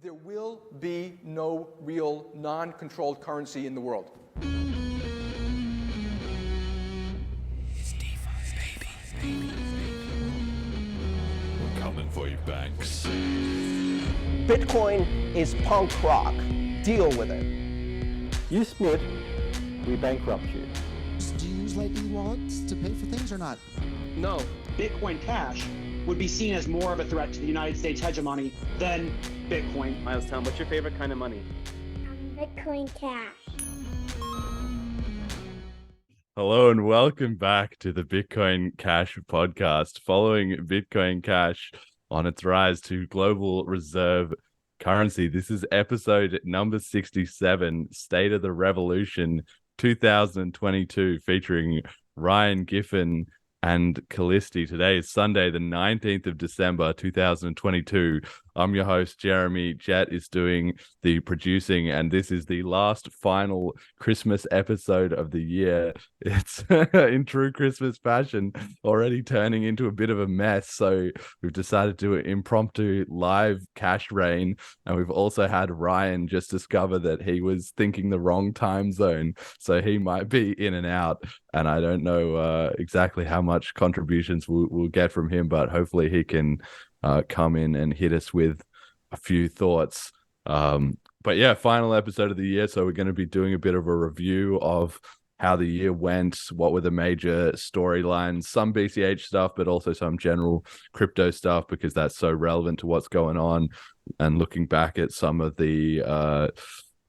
There will be no real non-controlled currency in the world. We're coming for you, Banks. Bitcoin is punk rock. Deal with it. You split, we bankrupt you. Do you use Lightning wallets to pay for things or not? No. Bitcoin Cash would be seen as more of a threat to the United States hegemony than Bitcoin. Miles Town, what's your favorite kind of money? Bitcoin Cash. Hello and welcome back to the Bitcoin Cash podcast. Following Bitcoin Cash on its rise to global reserve currency, this is episode number 67, State of the Revolution 2022, featuring Ryan, Giffin, and Kallisti. Today is Sunday, the 19th of December, 2022. I'm your host, Jeremy. Jet is doing the producing, and this is the last final Christmas episode of the year. It's in true Christmas fashion, already turning into a bit of a mess. So we've decided to do an impromptu live Cashrain, and we've also had Ryan just discover that he was thinking the wrong time zone. So he might be in and out, and I don't know exactly how much contributions we'll get from him, but hopefully he can come in and hit us with a few thoughts. But yeah, final episode of the year. So we're going to be doing a bit of a review of how the year went, what were the major storylines, some BCH stuff, but also some general crypto stuff, because that's so relevant to what's going on, and looking back at some of the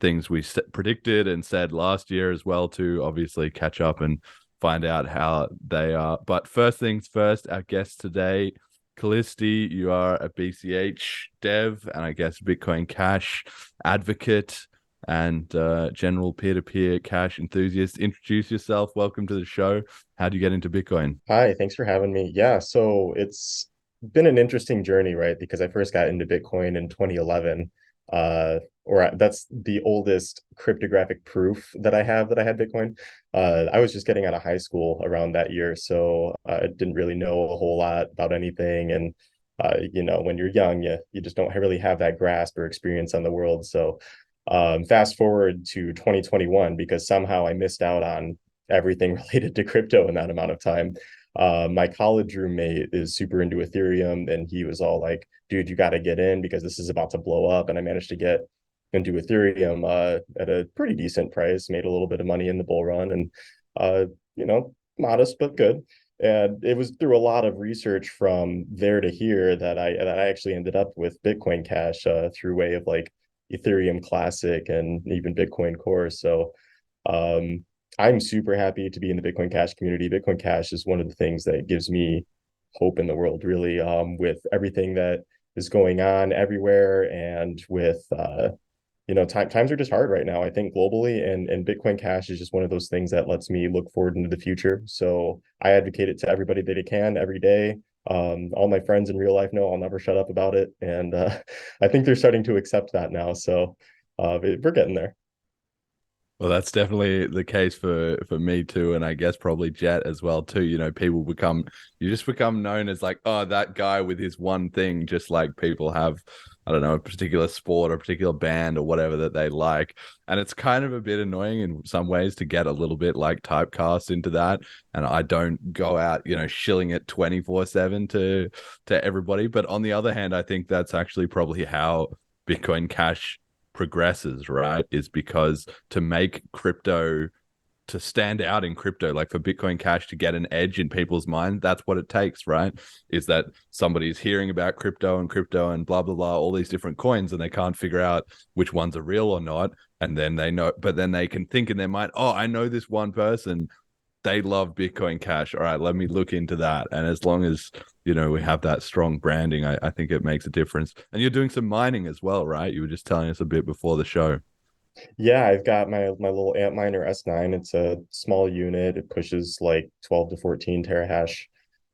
things we predicted and said last year as well, to obviously catch up and find out how they are. But first things first, our guest today, Kallisti, you are a BCH dev and I guess Bitcoin Cash advocate and general peer-to-peer cash enthusiast. Introduce yourself. Welcome to the show. How do you get into Bitcoin? Hi, thanks for having me. Yeah, so it's been an interesting journey, right? Because I first got into Bitcoin in 2011. That's the oldest cryptographic proof that I had Bitcoin. I was just getting out of high school around that year, so I didn't really know a whole lot about anything. And when you're young, you just don't really have that grasp or experience on the world. So fast forward to 2021, because somehow I missed out on everything related to crypto in that amount of time. My college roommate is super into Ethereum, and he was all like, dude, you got to get in because this is about to blow up. And I managed to get into Ethereum at a pretty decent price, made a little bit of money in the bull run, and modest but good. And it was through a lot of research from there to here that I actually ended up with Bitcoin Cash through way of like Ethereum Classic and even Bitcoin Core. So I'm super happy to be in the Bitcoin Cash community. Bitcoin Cash is one of the things that gives me hope in the world, really, with everything that is going on everywhere, and with times are just hard right now, I think, globally, and Bitcoin Cash is just one of those things that lets me look forward into the future. So I advocate it to everybody that I can every day. All my friends in real life know I'll never shut up about it, and I think they're starting to accept that now. So we're getting there. Well, that's definitely the case for me too, and I guess probably Jet as well too. You just become known as like, oh, that guy with his one thing, just like people have, I don't know, a particular sport or a particular band or whatever that they like. And it's kind of a bit annoying in some ways to get a little bit like typecast into that. And I don't go out, shilling it 24/7 to everybody. But on the other hand, I think that's actually probably how Bitcoin Cash progresses, right? Is because to make crypto, to stand out in crypto, like for Bitcoin Cash to get an edge in people's mind, that's what it takes, right? Is that somebody's hearing about crypto and blah blah blah, all these different coins, and they can't figure out which ones are real or not, and then they know, but then they can think in their mind, oh, I know this one person, they love Bitcoin Cash, all right, let me look into that. And as long as we have that strong branding, I think it makes a difference. And you're doing some mining as well, right? You were just telling us a bit before the show. Yeah, I've got my little Antminer S9. It's a small unit. It pushes like 12 to 14 terahash.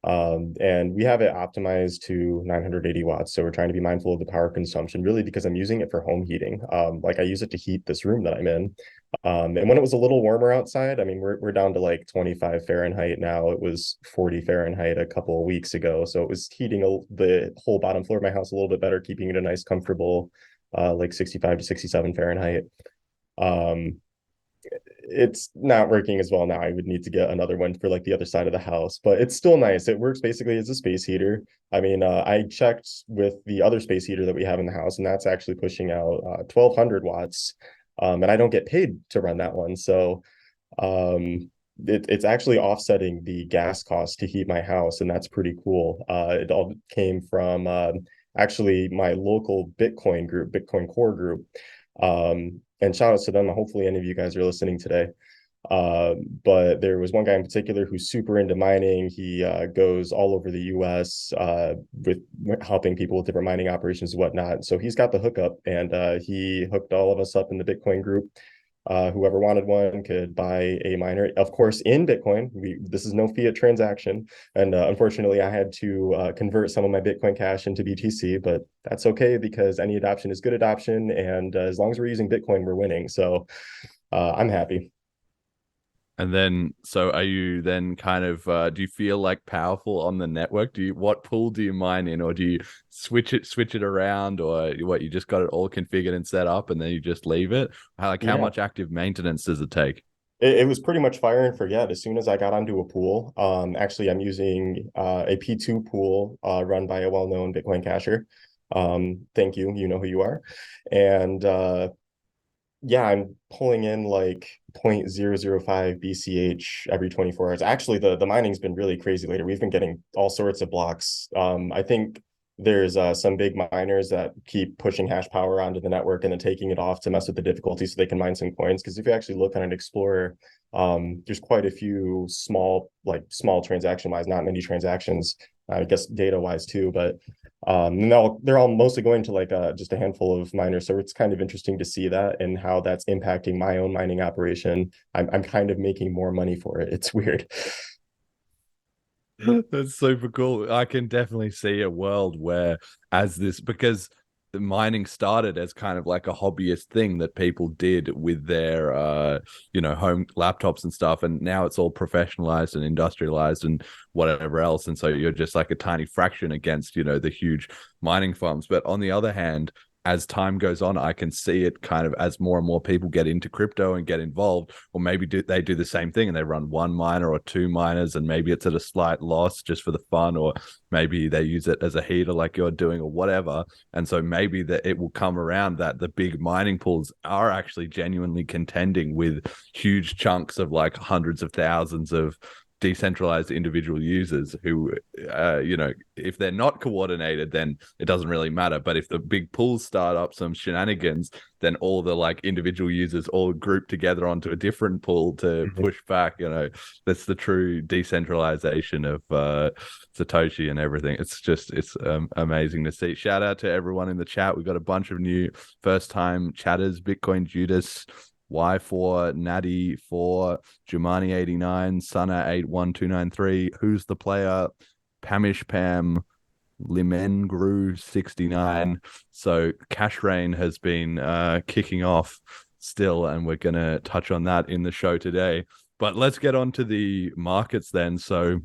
And we have it optimized to 980 watts. So we're trying to be mindful of the power consumption, really, because I'm using it for home heating. Like I use it to heat this room that I'm in. And when it was a little warmer outside, I mean, we're down to like 25 Fahrenheit now. It was 40 Fahrenheit a couple of weeks ago. So it was heating the whole bottom floor of my house a little bit better, keeping it a nice, comfortable like 65 to 67 Fahrenheit. It's not working as well now. I would need to get another one for like the other side of the house, but it's still nice. It works basically as a space heater. I mean, I checked with the other space heater that we have in the house, and that's actually pushing out 1200 watts. And I don't get paid to run that one. So it's actually offsetting the gas cost to heat my house, and that's pretty cool. It all came from actually my local Bitcoin group, Bitcoin core group. And shout outs to them. Hopefully any of you guys are listening today. But there was one guy in particular who's super into mining. He goes all over the US with helping people with different mining operations and whatnot. So he's got the hookup, and he hooked all of us up in the Bitcoin group. Whoever wanted one could buy a miner, of course, in Bitcoin. This is no fiat transaction. And unfortunately, I had to convert some of my Bitcoin Cash into BTC, but that's okay because any adoption is good adoption. And as long as we're using Bitcoin, we're winning. So I'm happy. And then, so are you then kind of, do you feel like powerful on the network? What pool do you mine in, or do you switch it around, or what, you just got it all configured and set up and then you just leave it? How much active maintenance does it take? It was pretty much fire and forget. As soon as I got onto a pool, actually I'm using a P2 pool run by a well-known Bitcoin casher. Thank you. You know who you are. And yeah, I'm pulling in like 0.005 BCH every 24 hours. Actually, the mining's been really crazy later. We've been getting all sorts of blocks. I think there's some big miners that keep pushing hash power onto the network and then taking it off to mess with the difficulty so they can mine some coins. Because if you actually look on an Explorer, there's quite a few small transaction wise, not many transactions, I guess data wise too, but they're all mostly going to like just a handful of miners. So it's kind of interesting to see that and how that's impacting my own mining operation. I'm kind of making more money for it. It's weird. That's super cool. I can definitely see a world where, because the mining started as kind of like a hobbyist thing that people did with their home laptops and stuff, and now it's all professionalized and industrialized and whatever else, and so you're just like a tiny fraction against the huge mining farms. But on the other hand, as time goes on, I can see it kind of as more and more people get into crypto and get involved, or maybe they do the same thing and they run one miner or two miners, and maybe it's at a slight loss just for the fun, or maybe they use it as a heater like you're doing or whatever. And so maybe that it will come around that the big mining pools are actually genuinely contending with huge chunks of like hundreds of thousands of decentralized individual users who if they're not coordinated, then it doesn't really matter. But if the big pools start up some shenanigans, then all the like individual users all group together onto a different pool to push back. That's the true decentralization of Satoshi and everything. It's amazing to see. Shout out to everyone in the chat. We've got a bunch of new first time chatters: Bitcoin Judas, Y4, Natty 4, Gehani 89, Sana 81293, Who's the Player, Pamish Pam, Limengru 69. So Cashrain has been kicking off still, and we're going to touch on that in the show today. But let's get on to the markets then. So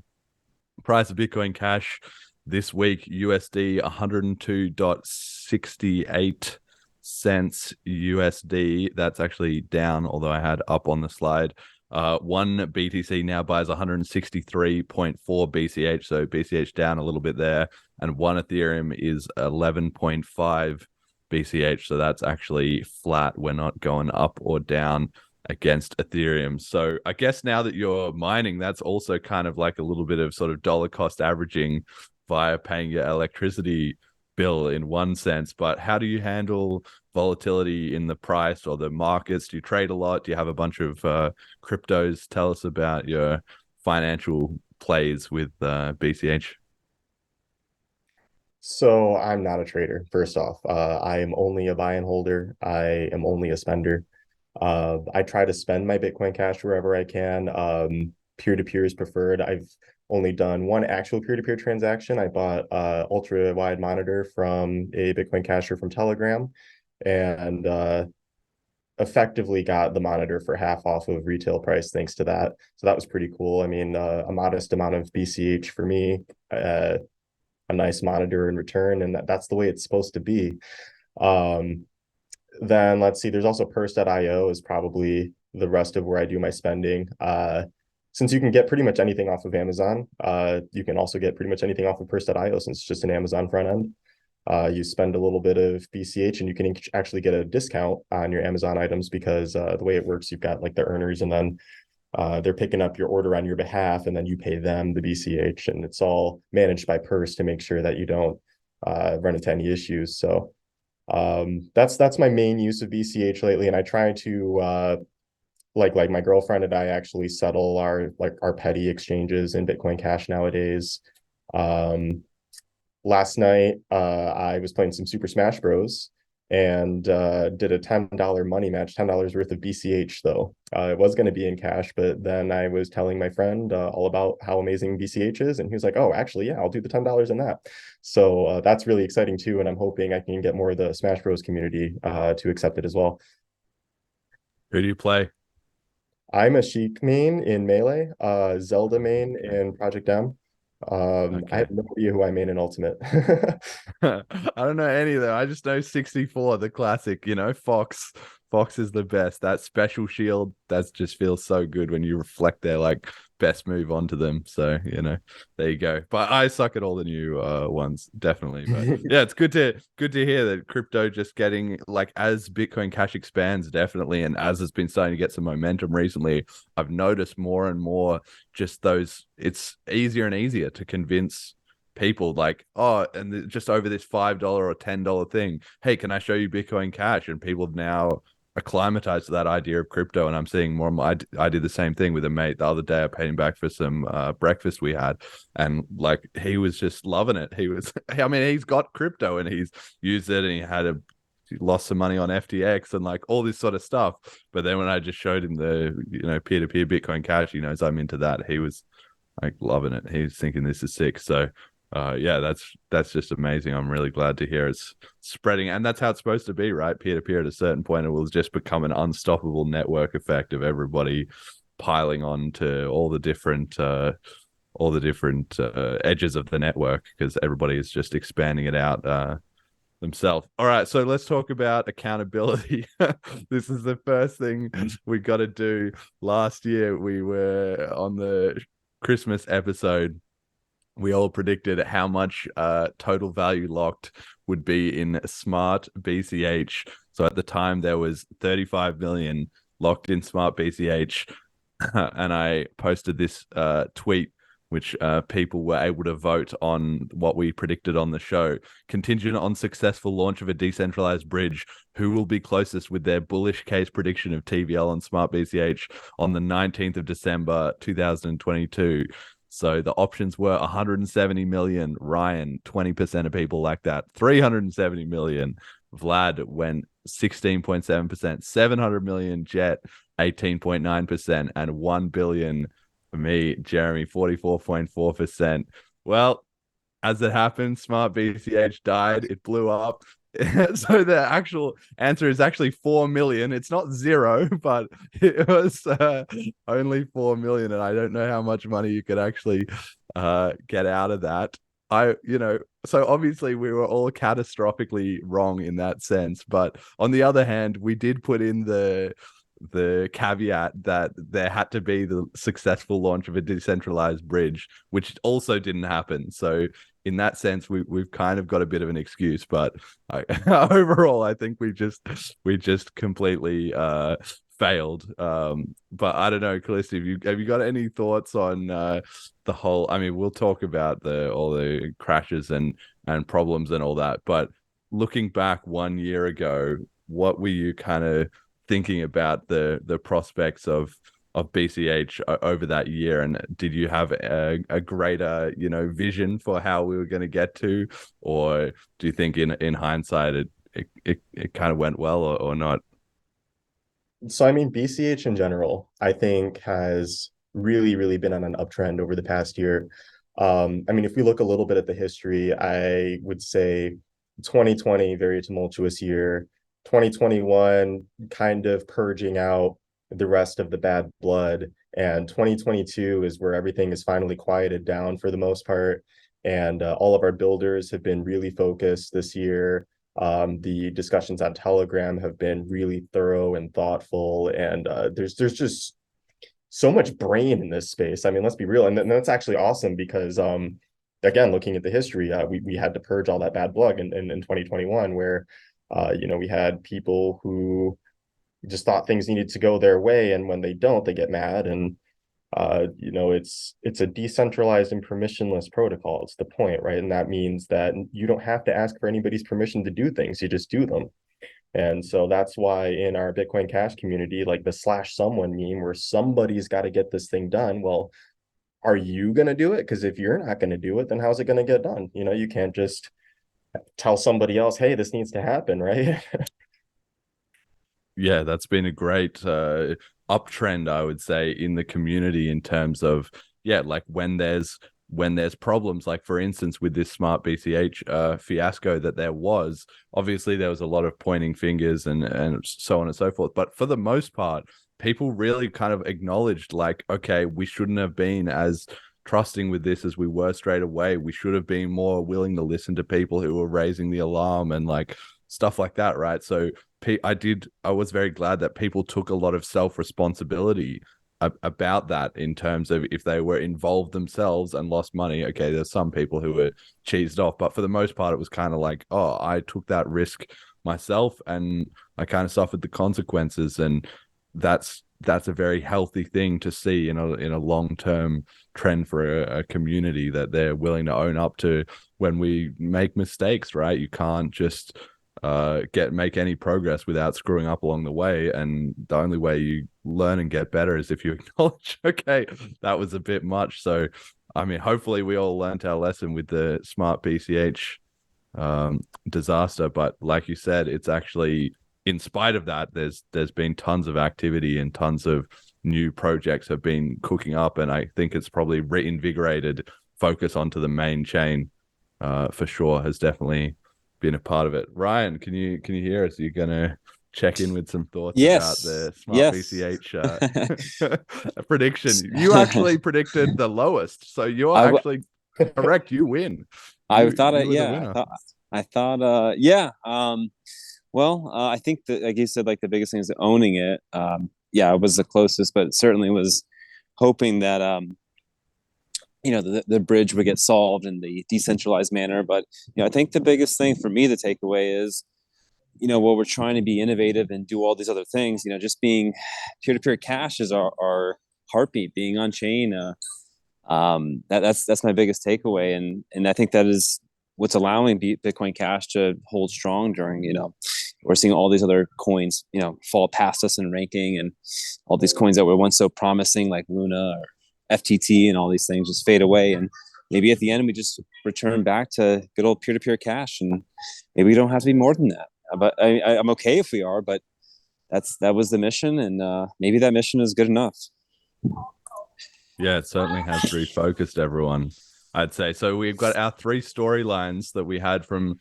price of Bitcoin Cash this week, USD 102.68 cents USD. That's actually down, although I had up on the slide. One BTC now buys 163.4 BCH, so BCH down a little bit there, and one Ethereum is 11.5 BCH, so that's actually flat. We're not going up or down against Ethereum. So I guess now that you're mining, that's also kind of like a little bit of sort of dollar cost averaging via paying your electricity bill in one sense. But how do you handle volatility in the price or the markets? Do you trade a lot? Do you have a bunch of cryptos? Tell us about your financial plays with BCH. So I'm not a trader, first off. I am only a buy and holder. I am only a spender. I try to spend my Bitcoin Cash wherever I can. Peer-to-peer is preferred. I've only done one actual peer-to-peer transaction. I bought a ultra wide monitor from a Bitcoin casher from Telegram, and effectively got the monitor for half off of retail price thanks to that. So that was pretty cool. I mean, a modest amount of BCH for me, a nice monitor in return, and that's the way it's supposed to be. Then let's see, there's also purse.io is probably the rest of where I do my spending. Since you can get pretty much anything off of Amazon, you can also get pretty much anything off of purse.io since it's just an Amazon front end. You spend a little bit of BCH and you can actually get a discount on your Amazon items because the way it works, you've got like the earners and then they're picking up your order on your behalf and then you pay them the BCH, and it's all managed by Purse to make sure that you don't run into any issues. So that's my main use of BCH lately, and I try to like my girlfriend and I actually settle our petty exchanges in Bitcoin Cash nowadays. Last night I was playing some Super Smash Bros. And did a $10 money match, $10 worth of BCH though. It was going to be in cash, but then I was telling my friend all about how amazing BCH is, and he was like, "Oh, actually, yeah, I'll do the $10 in that." So that's really exciting too, and I'm hoping I can get more of the Smash Bros community to accept it as well. Who do you play? I'm a Sheik main in Melee, Zelda main in Project M. I have no idea who I main in Ultimate. I don't know any of them. I just know 64, the classic, Fox. Fox is the best. That special shield, that just feels so good when you reflect their like best move onto them. So, there you go. But I suck at all the new ones, definitely. But yeah, it's good to hear that crypto just getting like as Bitcoin Cash expands, definitely, and as it's been starting to get some momentum recently, I've noticed more and more just those. It's easier and easier to convince people like, oh, and just over this $5 or $10 thing, hey, can I show you Bitcoin Cash? And people now acclimatized to that idea of crypto, and I'm seeing more and more. I did the same thing with a mate the other day. I paid him back for some breakfast we had, and like he was just loving it. He's got crypto and he's used it, and he lost some money on FTX and like all this sort of stuff. But then when I just showed him the peer-to-peer Bitcoin Cash, he knows I'm into that. He was like loving it. He was thinking this is sick. So yeah, that's just amazing. I'm really glad to hear it's spreading, and that's how it's supposed to be, right? Peer to peer. At a certain point, it will just become an unstoppable network effect of everybody piling on to all the different edges of the network, because everybody is just expanding it out themselves. All right, so let's talk about accountability. This is the first thing we got to do. Last year, we were on the Christmas episode. We all predicted how much total value locked would be in smart BCH. So at the time, there was 35 million locked in smart BCH. And I posted this tweet, which people were able to vote on what we predicted on the show. Contingent on successful launch of a decentralized bridge, who will be closest with their bullish case prediction of TVL on smart BCH on the 19th of December, 2022. So the options were 170 million, Ryan, 20% of people like that. 370 million, Vlad went 16.7%. 700 million, Jet, 18.9%. And 1 billion for me, Jeremy, 44.4%. Well, as it happened, Smart BCH died. It blew up. So the actual answer is actually 4 million. It's not zero, but it was only 4 million, and I don't know how much money you could actually get out of that. So obviously we were all catastrophically wrong in that sense, but on the other hand, we did put in the caveat that there had to be the successful launch of a decentralized bridge, which also didn't happen. So in that sense, we've kind of got a bit of an excuse, but overall, I think we just completely failed. But I don't know, Kallisti, have you got any thoughts on the whole? I mean, we'll talk about all the crashes and problems and all that, but looking back 1 year ago, what were you kind of thinking about the prospects of BCH over that year, and did you have a greater vision for how we were going to get to, or do you think in hindsight it kind of went well or not? So I mean, BCH in general, I think has really been on an uptrend over the past year. I mean, if we look a little bit at the history, I would say 2020, very tumultuous year. 2021 kind of purging out the rest of the bad blood, and 2022 is where everything is finally quieted down for the most part, and all of our builders have been really focused this year The discussions on Telegram have been really thorough and thoughtful, and there's just so much brain in this space. I mean, let's be real, and that's actually awesome because again, looking at the history, we had to purge all that bad blood in 2021, where we had people who just thought things needed to go their way, and when they don't, they get mad. And it's a decentralized and permissionless protocol. It's the point, right? And that means that you don't have to ask for anybody's permission to do things, you just do them. And so that's why in our Bitcoin Cash community, like the /someone meme, where somebody's got to get this thing done. Well, are you going to do it? Because if you're not going to do it, then how's it going to get done? You can't just tell somebody else, hey, this needs to happen, right? Yeah, that's been a great uptrend, I would say, in the community in terms of, like when there's problems, like for instance with this smart BCH fiasco that there was, obviously there was a lot of pointing fingers and so on and so forth, but for the most part people really kind of acknowledged, like, okay, we shouldn't have been as trusting with this as we were straight away. We should have been more willing to listen to people who were raising the alarm and like stuff like that, right? So I was very glad that people took a lot of self-responsibility about that, in terms of if they were involved themselves and lost money. Okay, there's some people who were cheesed off, but for the most part it was kind of like, oh, I took that risk myself and I kind of suffered the consequences. And that's a very healthy thing to see in a long-term trend for a community, that they're willing to own up to when we make mistakes, right? You can't just make any progress without screwing up along the way, and the only way you learn and get better is if you acknowledge, okay, that was a bit much. So I mean, hopefully we all learned our lesson with the smart BCH disaster, but like you said, it's actually, in spite of that, there's been tons of activity and tons of new projects have been cooking up, and I think it's probably reinvigorated focus onto the main chain for sure, has definitely been a part of it. Ryan, can you hear us? You're gonna check in with some thoughts about the smart BCH prediction. You actually predicted the lowest, so you're actually correct. You win. I thought I think that, like you said, like the biggest thing is owning it. It was the closest, but certainly was hoping that the bridge would get solved in the decentralized manner. But I think the biggest thing for me to take away is, while we're trying to be innovative and do all these other things, just being peer-to-peer cash is our heartbeat. Being on chain, that's my biggest takeaway, and I think that is what's allowing Bitcoin Cash to hold strong during, we're seeing all these other coins, fall past us in ranking, and all these coins that were once so promising, like Luna or FTT and all these things, just fade away. And maybe at the end we just return back to good old peer-to-peer cash, and maybe we don't have to be more than that. But I'm okay if we are, but that was the mission, and maybe that mission is good enough. Yeah, it certainly has refocused everyone, I'd say. So we've got our 3 storylines that we had from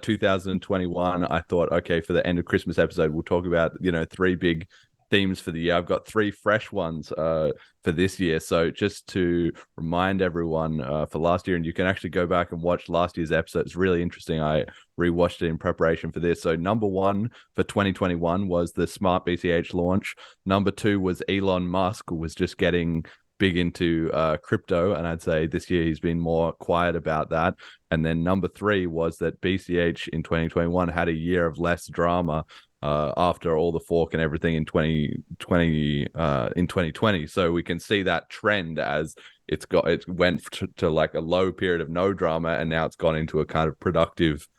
2021. I thought, okay, for the end of Christmas episode, we'll talk about, 3 big themes for the year. I've got 3 fresh ones for this year. So just to remind everyone for last year, and you can actually go back and watch last year's episode. It's really interesting. I rewatched it in preparation for this. So number 1 for 2021 was the smart BCH launch. Number 2 was Elon Musk, who was just getting big into crypto, and I'd say this year he's been more quiet about that. And then number 3 was that BCH in 2021 had a year of less drama after all the fork and everything in 2020. So we can see that trend as it went to like a low period of no drama, and now it's gone into a kind of productive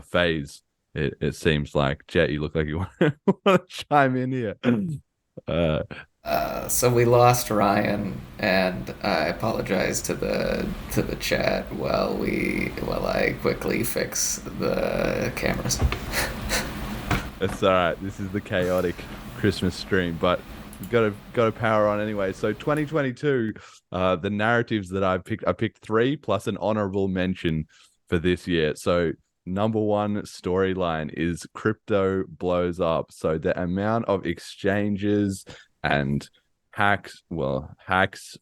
phase. It seems like. Jet, you look like you want to chime in here. So we lost Ryan, and I apologize to the chat while I quickly fix the cameras. It's all right. This is the chaotic Christmas stream, but we've got to power on anyway. So 2022, the narratives that I picked 3 plus an honorable mention for this year. So number 1 storyline is crypto blows up. So the amount of exchanges and hacks,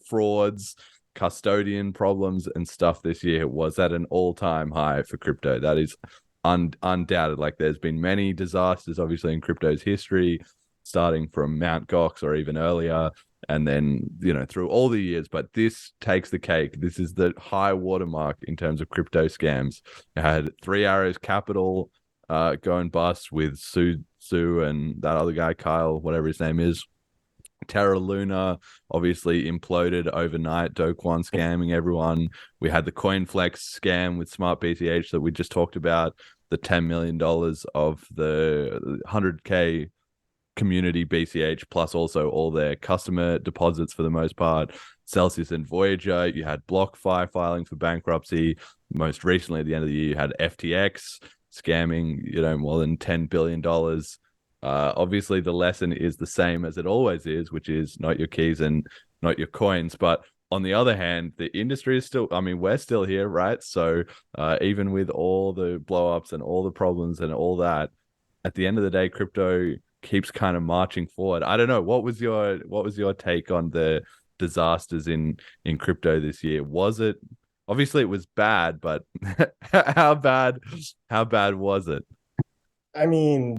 frauds, custodian problems and stuff this year was at an all-time high for crypto. That is undoubted. Like there's been many disasters, obviously, in crypto's history, starting from Mount Gox or even earlier, and then, you know, through all the years. But this takes the cake. This is the high watermark in terms of crypto scams. You had Three Arrows Capital going bust with Sue and that other guy, Kyle, whatever his name is. Terra Luna obviously imploded overnight. Do Kwon scamming everyone. We had the CoinFlex scam with Smart BCH that we just talked about. The $10 million of the 100K community BCH, plus also all their customer deposits for the most part. Celsius and Voyager. You had BlockFi filing for bankruptcy. Most recently, at the end of the year, you had FTX scamming, you know, more than $10 billion. Obviously, the lesson is the same as it always is, which is not your keys and not your coins. But on the other hand, the industry is still, I mean, we're still here, right? So even with all the blow-ups and all the problems and all that, at the end of the day, crypto keeps kind of marching forward. I don't know. What was your take on the disasters in crypto this year? Was it, obviously it was bad, but how bad was it? I mean,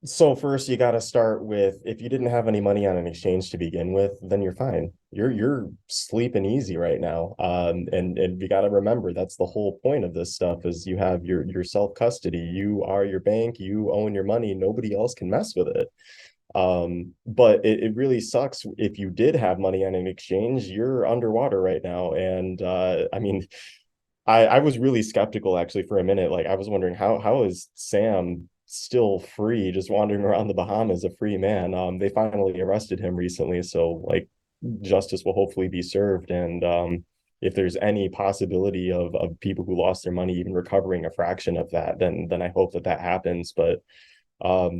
so first you got to start with, if you didn't have any money on an exchange to begin with, then you're fine. You're sleeping easy right now. And you got to remember, that's the whole point of this stuff, is you have your self-custody. You are your bank, you own your money, nobody else can mess with it. But it really sucks if you did have money on an exchange, you're underwater right now. And I mean, I was really skeptical actually for a minute. Like, I was wondering, how is Sam still free, just wandering around the Bahamas, a free man? They finally arrested him recently, so like justice will hopefully be served. And if there's any possibility of people who lost their money even recovering a fraction of that, then I hope that happens. But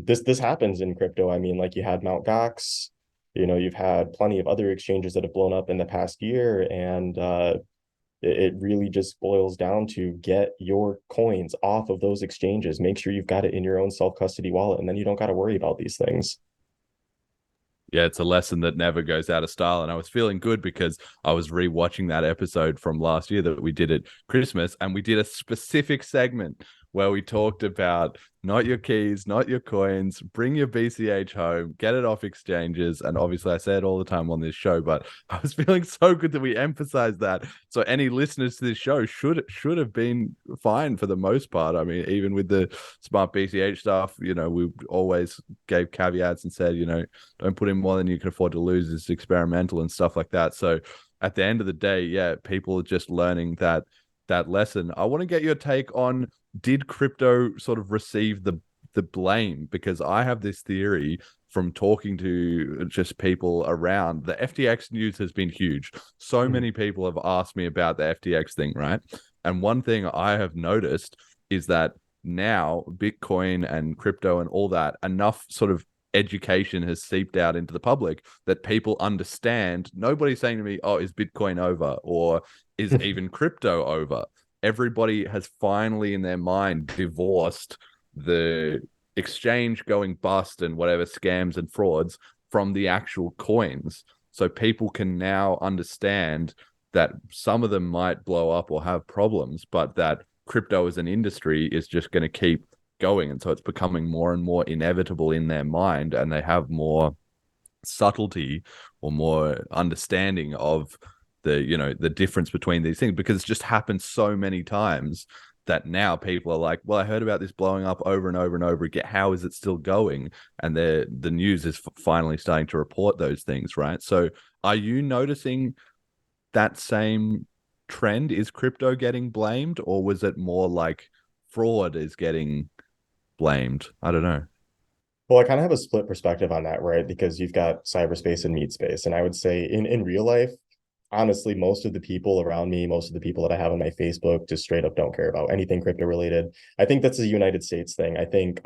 this happens in crypto. I mean, like, you had Mt. Gox, you know, you've had plenty of other exchanges that have blown up in the past year, and it really just boils down to get your coins off of those exchanges. Make sure you've got it in your own self-custody wallet, and then you don't got to worry about these things. Yeah, it's a lesson that never goes out of style. And I was feeling good because I was rewatching that episode from last year that we did at Christmas, and we did a specific segment where we talked about not your keys, not your coins, bring your BCH home, get it off exchanges. And obviously I say it all the time on this show, but I was feeling so good that we emphasized that. So any listeners to this show should have been fine for the most part. I mean, even with the Smart BCH stuff, you know, we always gave caveats and said, you know, don't put in more than you can afford to lose. It's experimental and stuff like that. So at the end of the day, yeah, people are just learning that lesson. I want to get your take on, did crypto sort of receive the blame? Because I have this theory from talking to just people around. The FTX news has been huge. So many people have asked me about the FTX thing, right? And one thing I have noticed is that now Bitcoin and crypto and all that, enough sort of education has seeped out into the public that people understand. Nobody's saying to me, oh, is Bitcoin over? Or is even crypto over? Everybody has finally in their mind divorced the exchange going bust and whatever scams and frauds from the actual coins. So people can now understand that some of them might blow up or have problems, but that crypto as an industry is just going to keep going. And so it's becoming more and more inevitable in their mind, and they have more subtlety or more understanding of the, you know, the difference between these things, because it's just happened so many times that now people are like, well, I heard about this blowing up over and over and over again. How is it still going? And the news is finally starting to report those things, right? So are you noticing that same trend? Is crypto getting blamed, or was it more like fraud is getting blamed? I don't know. Well, I kind of have a split perspective on that, right? Because you've got cyberspace and meat space. And I would say in real life, honestly, most of the people around me, most of the people that I have on my Facebook just straight up don't care about anything crypto related. I think that's a United States thing. I think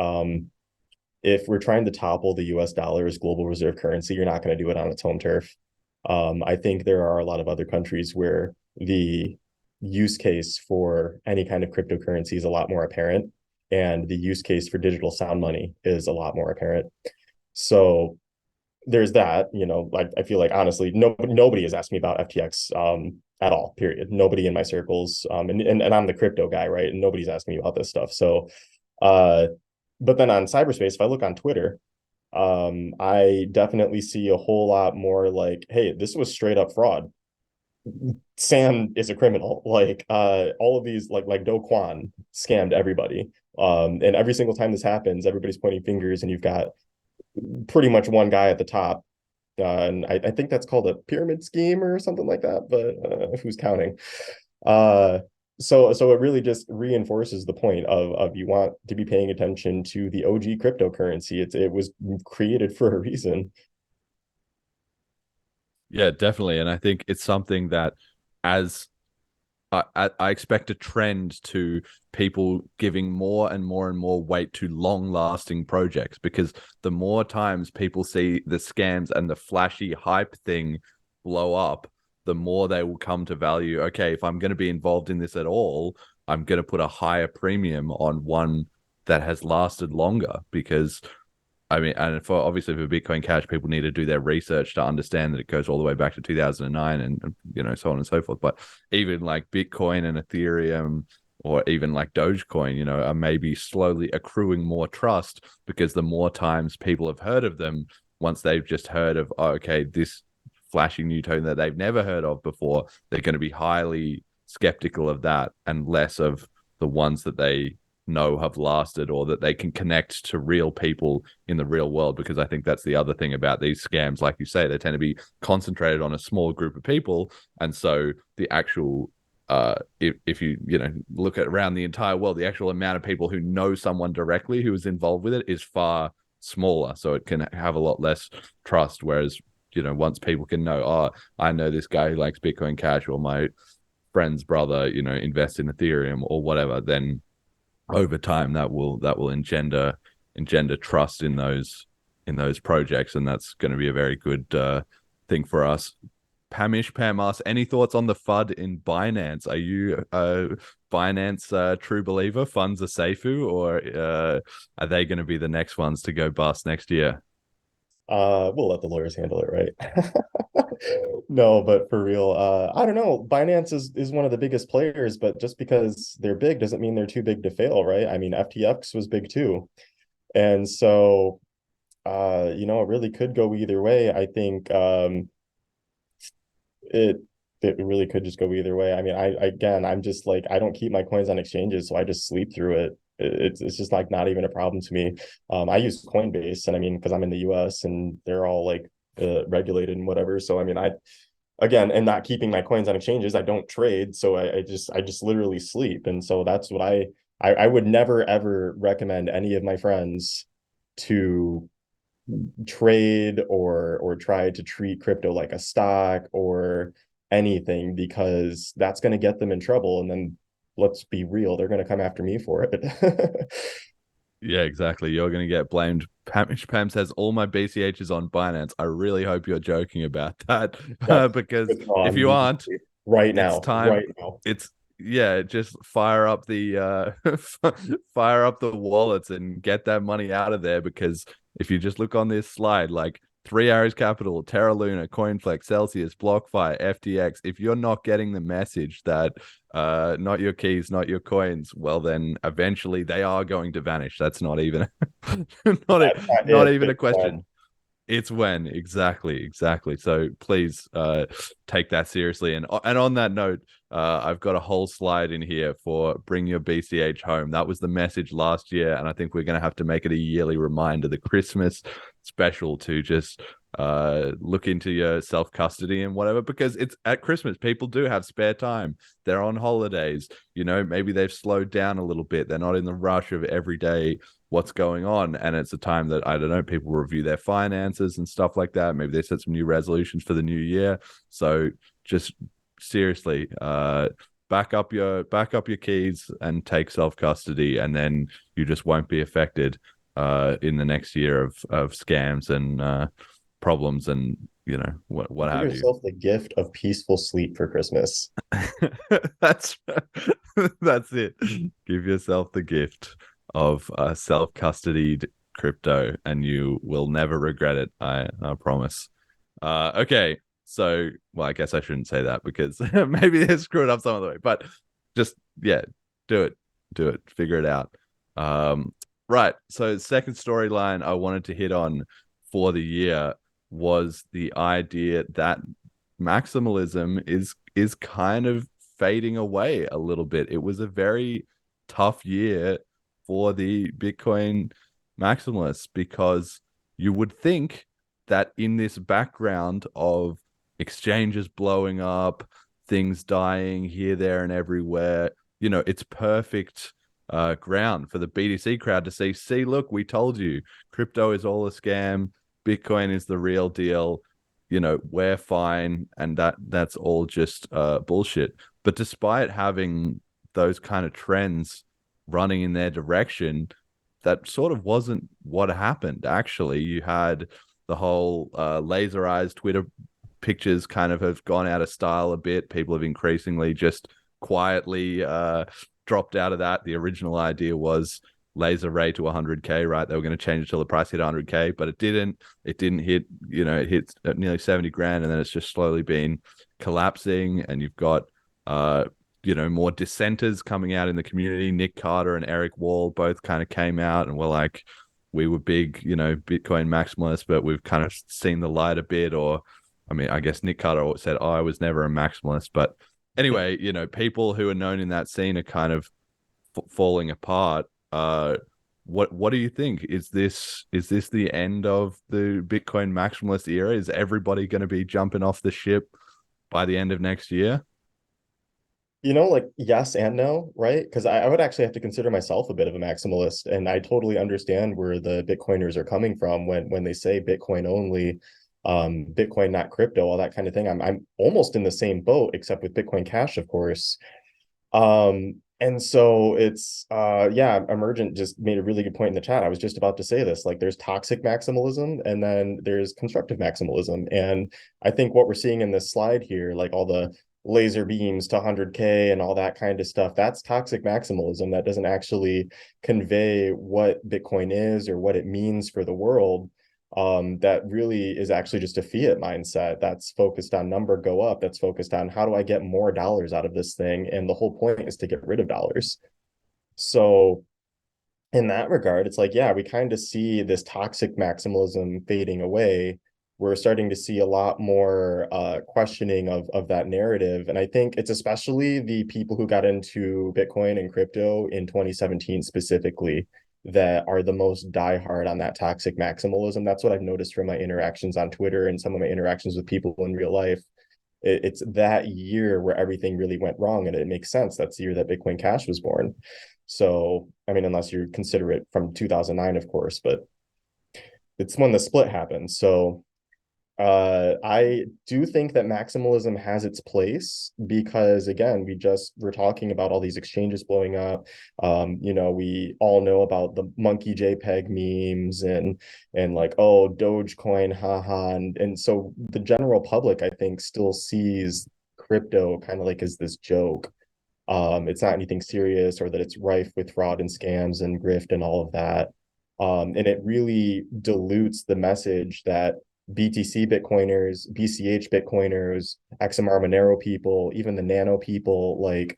if we're trying to topple the US dollar as global reserve currency, you're not going to do it on its home turf. I think there are a lot of other countries where the use case for any kind of cryptocurrency is a lot more apparent, and the use case for digital sound money is a lot more apparent. So there's that, you know, like, I feel like honestly, nobody has asked me about FTX at all, period. Nobody in my circles. And I'm the crypto guy, right? And nobody's asking me about this stuff. So, but then on cyberspace, if I look on Twitter, I definitely see a whole lot more like, hey, this was straight up fraud. Sam is a criminal. Like all of these like Do Kwon scammed everybody. And every single time this happens, everybody's pointing fingers, and you've got pretty much one guy at the top. And I think that's called a pyramid scheme or something like that, but who's counting? So it really just reinforces the point of you want to be paying attention to the OG cryptocurrency. It was created for a reason. Yeah, definitely. And I think it's something that as I expect a trend to people giving more and more and more weight to long-lasting projects, because the more times people see the scams and the flashy hype thing blow up, the more they will come to value. Okay, if I'm going to be involved in this at all, I'm going to put a higher premium on one that has lasted longer, because I mean, and for obviously for Bitcoin Cash, people need to do their research to understand that it goes all the way back to 2009 and you know, so on and so forth. But even like Bitcoin and Ethereum, or even like Dogecoin, you know, are maybe slowly accruing more trust, because the more times people have heard of them, once they've just heard of, oh, okay, this flashy new token that they've never heard of before, they're going to be highly skeptical of that and less of the ones that they know have lasted or that they can connect to real people in the real world. Because I think that's the other thing about these scams, like you say, they tend to be concentrated on a small group of people, and so the actual if you know, look at around the entire world, the actual amount of people who know someone directly who is involved with it is far smaller, so it can have a lot less trust. Whereas, you know, once people can know, oh, I know this guy who likes Bitcoin Cash, or my friend's brother, you know, invests in Ethereum or whatever, then over time that will engender trust in those projects, and that's going to be a very good thing for us. Pamish Pam asks, any thoughts on the FUD in Binance? Are you a Binance true believer? Funds are Seifu, or are they going to be the next ones to go bust next year? We'll let the lawyers handle it, right? No, but for real, I don't know. Binance is one of the biggest players, but just because they're big doesn't mean they're too big to fail, right? I mean, FTX was big too. And so, you know, it really could go either way. I think it really could just go either way. I mean, I'm just like, I don't keep my coins on exchanges, so I just sleep through it. It's just like not even a problem to me. I use Coinbase, and I mean, because I'm in the US and they're all like regulated and whatever. So I mean, again, and not keeping my coins on exchanges, I don't trade, so I just literally sleep. And so that's what I would never ever recommend any of my friends to trade or try to treat crypto like a stock or anything, because that's going to get them in trouble, and then let's be real, they're going to come after me for it. Yeah, exactly. You're going to get blamed. Pam says, all my BCH is on Binance. I really hope you're joking about that. Because if you aren't, right now, it's time. Right now. It's, yeah, just fire up the wallets and get that money out of there. Because if you just look on this slide, like Three Arrows Capital, Terra Luna, Coinflex, Celsius, BlockFi, FTX, if you're not getting the message that not your keys, not your coins, well, then eventually they are going to vanish. That's not even not even a question. It's when. Exactly. So please take that seriously. And on that note, I've got a whole slide in here for bring your BCH home. That was the message last year, and I think we're going to have to make it a yearly reminder, the Christmas special, to just look into your self-custody and whatever, because it's at Christmas. People do have spare time. They're on holidays. You know, maybe they've slowed down a little bit. They're not in the rush of every day what's going on, and it's a time that, I don't know, people review their finances and stuff like that. Maybe they set some new resolutions for the new year. So just seriously, back up your keys and take self-custody, and then you just won't be affected in the next year of scams and problems, and you know what have you. Give yourself the gift of peaceful sleep for Christmas. That's it. Give yourself the gift of self-custodied crypto, and you will never regret it. I promise. Okay, So, well, I guess I shouldn't say that because maybe they're screwing up some of the way, but just, yeah, do it, figure it out. Right. So second storyline I wanted to hit on for the year was the idea that maximalism is kind of fading away a little bit. It was a very tough year for the Bitcoin maximalists because you would think that in this background of exchanges blowing up, things dying here, there, and everywhere, it's perfect ground for the BTC crowd to see, look, we told you, crypto is all a scam, Bitcoin is the real deal, we're fine, and that's all just bullshit. But despite having those kind of trends running in their direction, that sort of wasn't what happened. Actually, you had the whole laser eyes Twitter pictures kind of have gone out of style a bit. People have increasingly just quietly dropped out of that. The original idea was laser ray to 100k, right? They were going to change it till the price hit 100k, but it didn't hit, it hit at nearly 70 grand, and then it's just slowly been collapsing. And you've got more dissenters coming out in the community. Nick Carter and Eric Wall both kind of came out and were like, we were big, Bitcoin maximalists, but we've kind of seen the light a bit. Or, I mean, I guess Nick Carter said, oh, I was never a maximalist. But anyway, people who are known in that scene are kind of falling apart. What do you think? Is this the end of the Bitcoin maximalist era? Is everybody going to be jumping off the ship by the end of next year? Yes and no, right? Because I would actually have to consider myself a bit of a maximalist, and I totally understand where the Bitcoiners are coming from when they say Bitcoin only, Bitcoin not crypto, all that kind of thing. I'm almost in the same boat, except with Bitcoin Cash, of course. And so it's Emergent just made a really good point in the chat. I was just about to say this. Like, there's toxic maximalism and then there's constructive maximalism. And I think what we're seeing in this slide here, like all the laser beams to 100k and all that kind of stuff, that's toxic maximalism. That doesn't actually convey what Bitcoin is or what it means for the world. That really is actually just a fiat mindset that's focused on number go up, that's focused on how do I get more dollars out of this thing, and the whole point is to get rid of dollars. So in that regard, it's like, yeah, we kind of see this toxic maximalism fading away. We're starting to see a lot more questioning of that narrative. And I think it's especially the people who got into Bitcoin and crypto in 2017 specifically that are the most diehard on that toxic maximalism. That's what I've noticed from my interactions on Twitter and some of my interactions with people in real life. It's that year where everything really went wrong, and it makes sense. That's the year that Bitcoin Cash was born. So, I mean, unless you consider it from 2009, of course, but it's when the split happened. So I do think that maximalism has its place because, again, we're talking about all these exchanges blowing up. We all know about the monkey JPEG memes and like, oh, Dogecoin, haha. And so the general public, I think, still sees crypto kind of like as this joke. It's not anything serious, or that it's rife with fraud and scams and grift and all of that. And it really dilutes the message that BTC Bitcoiners, BCH Bitcoiners, XMR Monero people, even the Nano people, like,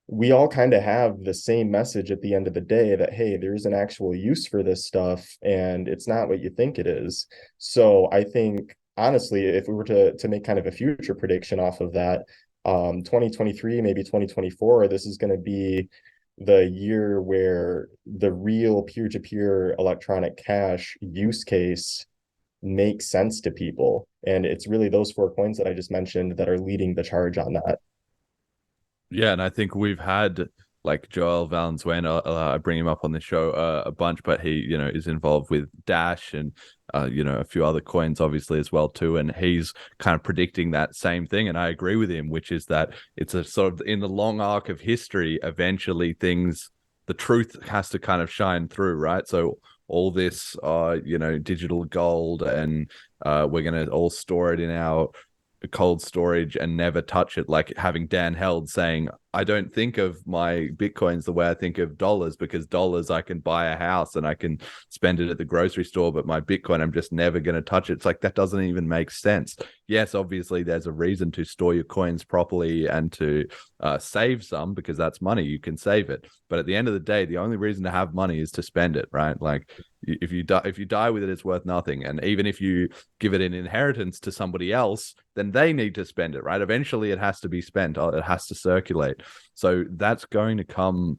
we all kind of have the same message at the end of the day that, hey, there's an actual use for this stuff and it's not what you think it is. So I think, honestly, if we were to make kind of a future prediction off of that, 2023, maybe 2024, this is going to be the year where the real peer-to-peer electronic cash use case makes sense to people. And it's really those 4 coins that I just mentioned that are leading the charge on that. Yeah, and I think we've had like Joel Valenzuela, I bring him up on the show a bunch, but he, is involved with Dash and, a few other coins obviously as well too. And he's kind of predicting that same thing. And I agree with him, which is that it's a sort of, in the long arc of history, eventually the truth has to kind of shine through, right? So all this, digital gold, and we're going to all store it in our cold storage and never touch it, like having Dan Held saying, I don't think of my Bitcoins the way I think of dollars, because dollars I can buy a house and I can spend it at the grocery store, but my Bitcoin, I'm just never going to touch it. It's like, that doesn't even make sense. Yes, obviously there's a reason to store your coins properly and to save some, because that's money, you can save it. But at the end of the day, the only reason to have money is to spend it, right? Like if you die with it, it's worth nothing. And even if you give it in inheritance to somebody else, then they need to spend it, right? Eventually it has to be spent, it has to circulate. So that's going to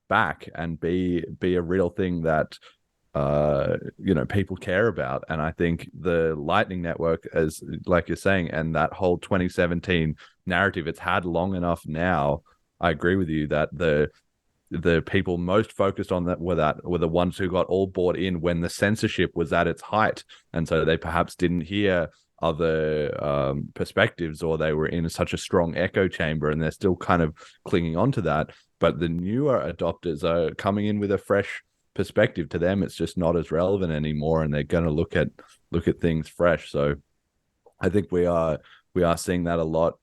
back and be a real thing that people care about. And I think the Lightning Network, as like you're saying, and that whole 2017 narrative it's had long enough now, I agree with you that the people most focused on that were the ones who got all bought in when the censorship was at its height, and so they perhaps didn't hear other perspectives, or they were in such a strong echo chamber, and they're still kind of clinging on to that. But the newer adopters are coming in with a fresh perspective. To them, it's just not as relevant anymore, and they're going to look at things fresh. So I think we are seeing that a lot.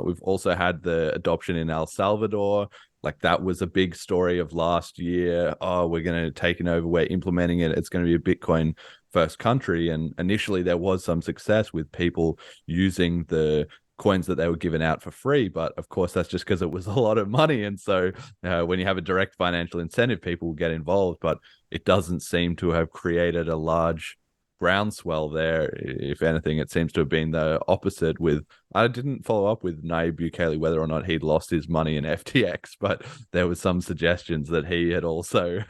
We've also had the adoption in El Salvador. Like, that was a big story of last year. Oh, we're going to take it over, we're implementing it, it's going to be a Bitcoin first country. And initially there was some success with people using the coins that they were given out for free, but of course that's just because it was a lot of money. And so when you have a direct financial incentive, people will get involved, but it doesn't seem to have created a large groundswell there. If anything, it seems to have been the opposite. With, I didn't follow up with Nayib Bukele whether or not he'd lost his money in FTX, but there was some suggestions that he had also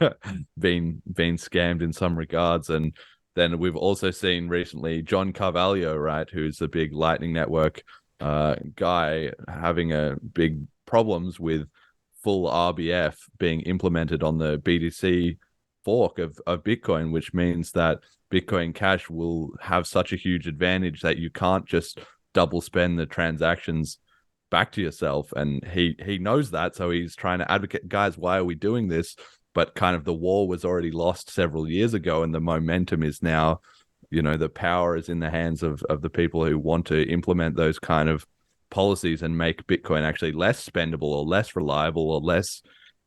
been scammed in some regards. And then we've also seen recently John Carvalho, right, who's the big Lightning Network guy, having a big problems with full RBF being implemented on the BTC fork of Bitcoin, which means that Bitcoin Cash will have such a huge advantage that you can't just double spend the transactions back to yourself. And he knows that, so he's trying to advocate, guys, why are we doing this? But kind of the war was already lost several years ago, and the momentum is now, the power is in the hands of the people who want to implement those kind of policies and make Bitcoin actually less spendable or less reliable or less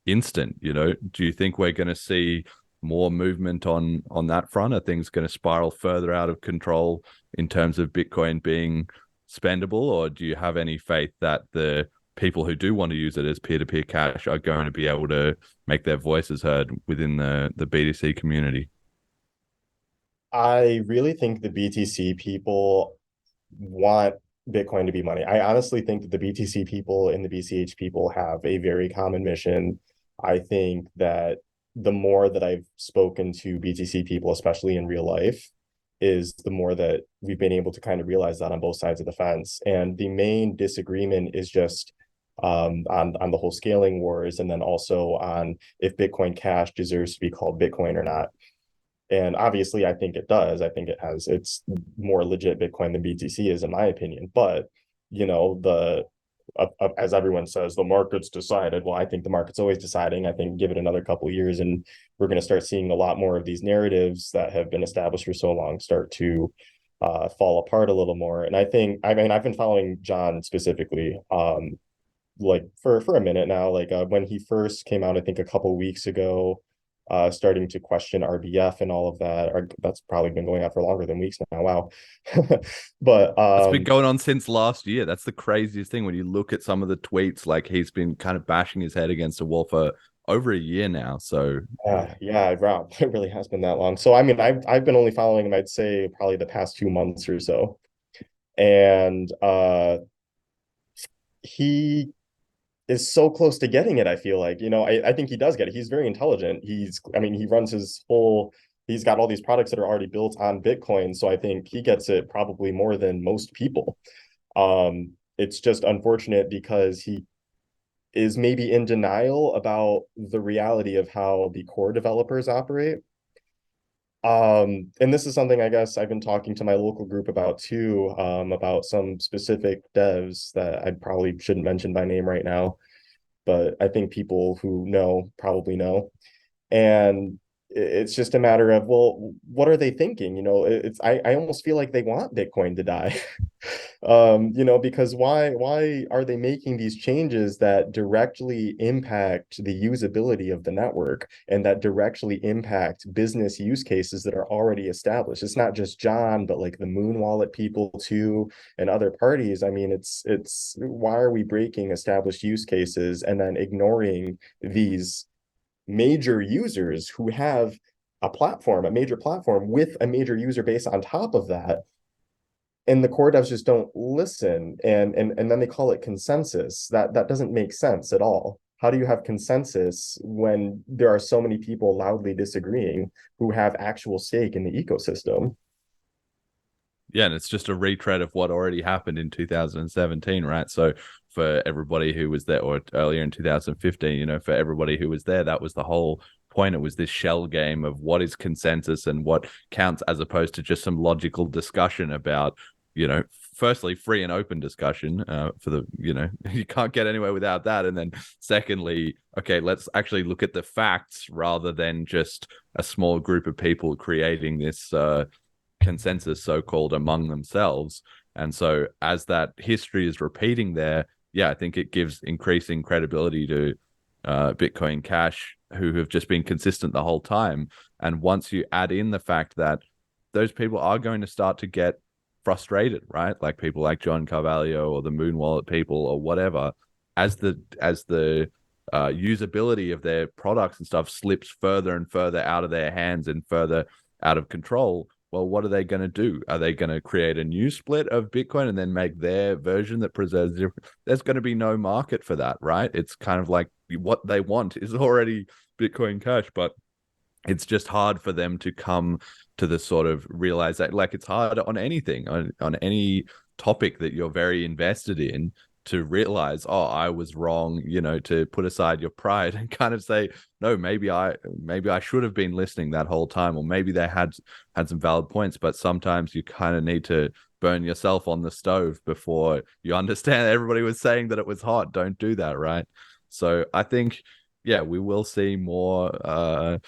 instant. Do you think we're going to see more movement on that front? Are things going to spiral further out of control in terms of Bitcoin being spendable, or do you have any faith that the people who do want to use it as peer-to-peer cash are going to be able to make their voices heard within the BTC community? I really think the BTC people want Bitcoin to be money. I honestly think that the BTC people and the BCH people have a very common mission. I think that the more that I've spoken to BTC people, especially in real life, is the more that we've been able to kind of realize that on both sides of the fence. And the main disagreement is just on the whole scaling wars, and then also on if Bitcoin Cash deserves to be called Bitcoin or not. And obviously, I think it does. I think it's more legit Bitcoin than BTC is, in my opinion. But, as everyone says, the market's decided. Well, I think the market's always deciding. I think give it another couple of years, and we're going to start seeing a lot more of these narratives that have been established for so long start to fall apart a little more. And I've been following John specifically, like for a minute now. Like when he first came out, I think a couple of weeks ago, starting to question RBF and all of that. That's probably been going on for longer than weeks now. Wow. But it's been going on since last year. That's the craziest thing when you look at some of the tweets. Like, he's been kind of bashing his head against a wall for over a year now. So yeah, wow, it really has been that long. So I mean, I've been only following him, I'd say probably the past 2 months or so. And he is so close to getting it. I feel like, I think he does get it. He's very intelligent. He runs he's got all these products that are already built on Bitcoin. So I think he gets it probably more than most people. It's just unfortunate because he is maybe in denial about the reality of how the core developers operate. And this is something I guess I've been talking to my local group about too, about some specific devs that I probably shouldn't mention by name right now, but I think people who know probably know. And it's just a matter of, well, what are they thinking? You know, I almost feel like they want Bitcoin to die. You know, because why are they making these changes that directly impact the usability of the network and that directly impact business use cases that are already established? It's not just John, but like the Moon Wallet people too, and other parties. I mean, it's why are we breaking established use cases and then ignoring these major users who have a major platform with a major user base on top of that? And the core devs just don't listen, and then they call it consensus. That doesn't make sense at all. How do you have consensus when there are so many people loudly disagreeing who have actual stake in the ecosystem? Yeah, and it's just a retread of what already happened in 2017, right? So for everybody who was there, or earlier in 2015, you know, for everybody who was there, that was the whole point. It was this shell game of what is consensus and what counts, as opposed to just some logical discussion about, you know, firstly, free and open discussion for the, you know, you can't get anywhere without that. And then secondly, okay, let's actually look at the facts rather than just a small group of people creating this consensus, so-called, among themselves. And so as that history is repeating there, yeah, I think it gives increasing credibility to Bitcoin Cash, who have just been consistent the whole time. And once you add in the fact that those people are going to start to get frustrated, right? Like people like John Carvalho or the Moon Wallet people or whatever, as the usability of their products and stuff slips further and further out of their hands and further out of control. Well, what are they going to do? Are they going to create a new split of Bitcoin and then make their version that preserves different? There's going to be no market for that, right? It's kind of like what they want is already Bitcoin Cash, but it's just hard for them to come to the sort of realize that, like, it's hard on anything, on any topic that you're very invested in, to realize, oh, I was wrong, you know, to put aside your pride and kind of say, no, maybe I should have been listening that whole time, or maybe they had some valid points. But sometimes you kind of need to burn yourself on the stove before you understand everybody was saying that it was hot. Don't do that, right? So I think, yeah, we will see more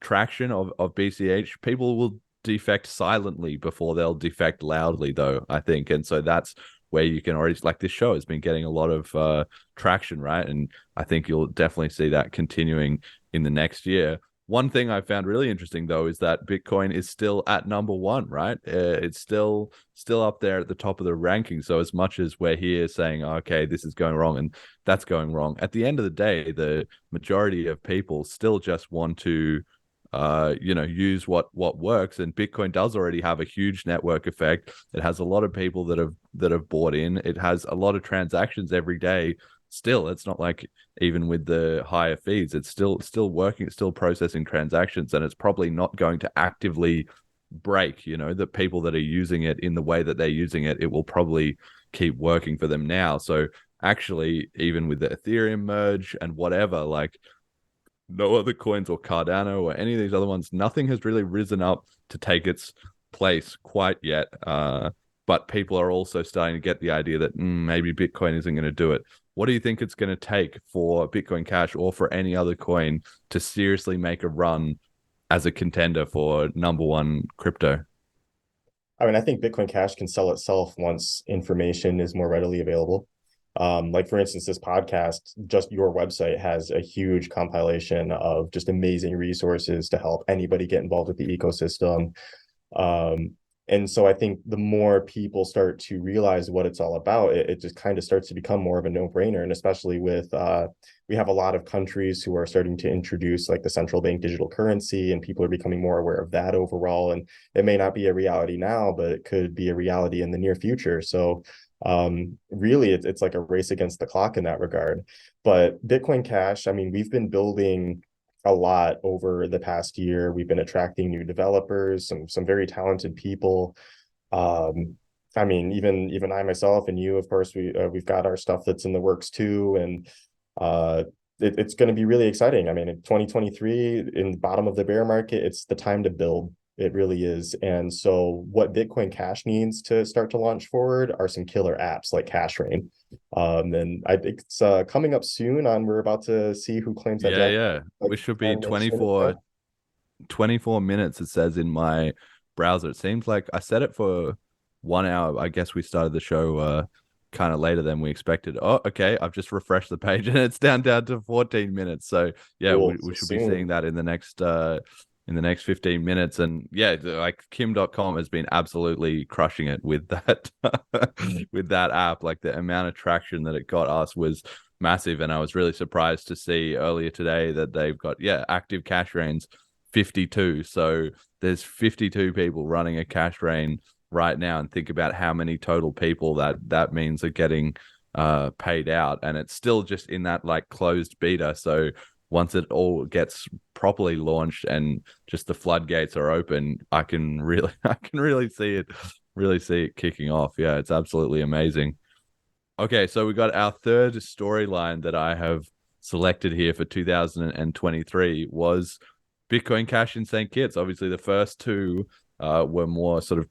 traction of BCH. People will defect silently before they'll defect loudly, though, I think. And so that's where you can already, like, this show has been getting a lot of traction, right? And I think you'll definitely see that continuing in the next year. One thing I found really interesting, though, is that Bitcoin is still at number one, right? It's still up there at the top of the ranking. So as much as we're here saying, okay, this is going wrong and that's going wrong, at the end of the day, the majority of people still just want to use what works. And Bitcoin does already have a huge network effect. It has a lot of people that have bought in. It has a lot of transactions every day. Still, it's not like, even with the higher fees, it's still working, it's still processing transactions, and it's probably not going to actively break. You know, the people that are using it in the way that they're using it, it will probably keep working for them now. So actually, even with the Ethereum merge and whatever, like, no other coins or Cardano or any of these other ones, nothing has really risen up to take its place quite yet. But people are also starting to get the idea that maybe Bitcoin isn't going to do it. What do you think it's going to take for Bitcoin Cash or for any other coin to seriously make a run as a contender for number one crypto? I mean, I think Bitcoin Cash can sell itself once information is more readily available. Like, for instance, this podcast, just your website has a huge compilation of just amazing resources to help anybody get involved with the ecosystem. And so I think the more people start to realize what it's all about, it just kind of starts to become more of a no-brainer. And especially with, we have a lot of countries who are starting to introduce, like, the central bank digital currency, and people are becoming more aware of that overall. And it may not be a reality now, but it could be a reality in the near future. So really, it's like a race against the clock in that regard. But Bitcoin Cash, I mean, we've been building a lot over the past year. We've been attracting new developers, some very talented people. I mean, even I myself and you, of course, we've got our stuff that's in the works too, and it's going to be really exciting. I mean, in 2023, in the bottom of the bear market, it's the time to build. It really is. And so what Bitcoin Cash needs to start to launch forward are some killer apps like Cashrain. And I think it's coming up soon. We're about to see who claims that. Yeah. We should be 24. 24 minutes, it says in my browser. It seems like I set it for 1 hour. I guess we started the show kind of later than we expected. Oh, okay. I've just refreshed the page and it's down to 14 minutes. So yeah, Cool. we So should be soon. seeing that in the next 15 minutes. And yeah, like Kim.com has been absolutely crushing it with that with that app. Like the amount of traction that it got us was massive. And I was really surprised to see earlier today that they've got active Cashrains 52. So there's 52 people running a Cashrain right now, and think about how many total people that means are getting paid out, and it's still just in that like closed beta. So once it all gets properly launched and just the floodgates are open, I can really see it kicking off. Yeah, it's absolutely amazing. Okay, so we got our third storyline that I have selected here for 2023 was Bitcoin Cash in St. Kitts. Obviously, the first two were more sort of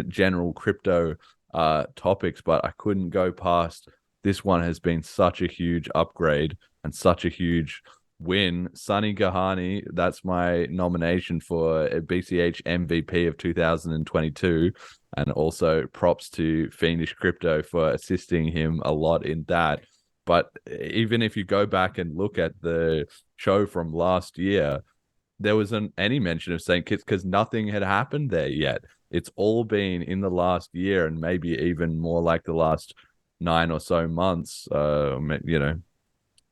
general crypto topics, but I couldn't go past this one. Has been such a huge upgrade and such a huge win. Sunny Gehani, that's my nomination for a BCH MVP of 2022, and also props to Fiendish Crypto for assisting him a lot in that. But even if you go back and look at the show from last year, there wasn't any mention of St. Kitts because nothing had happened there yet. It's all been in the last year, and maybe even more like the last 9 or so months, the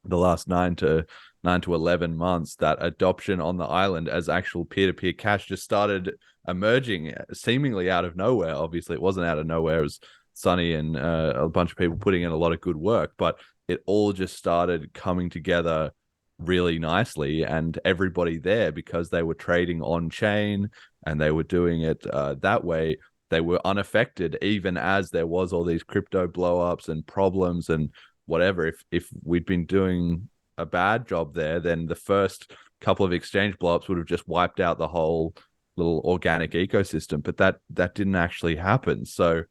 last 9 to 11 months, that adoption on the island as actual peer-to-peer cash just started emerging seemingly out of nowhere. Obviously, it wasn't out of nowhere. It was Sunny and a bunch of people putting in a lot of good work, but it all just started coming together really nicely, and everybody there, because they were trading on chain and they were doing it that way, they were unaffected, even as there was all these crypto blow-ups and problems and whatever. If we'd been doing a bad job there, then the first couple of exchange blow-ups would have just wiped out the whole little organic ecosystem, but that didn't actually happen. So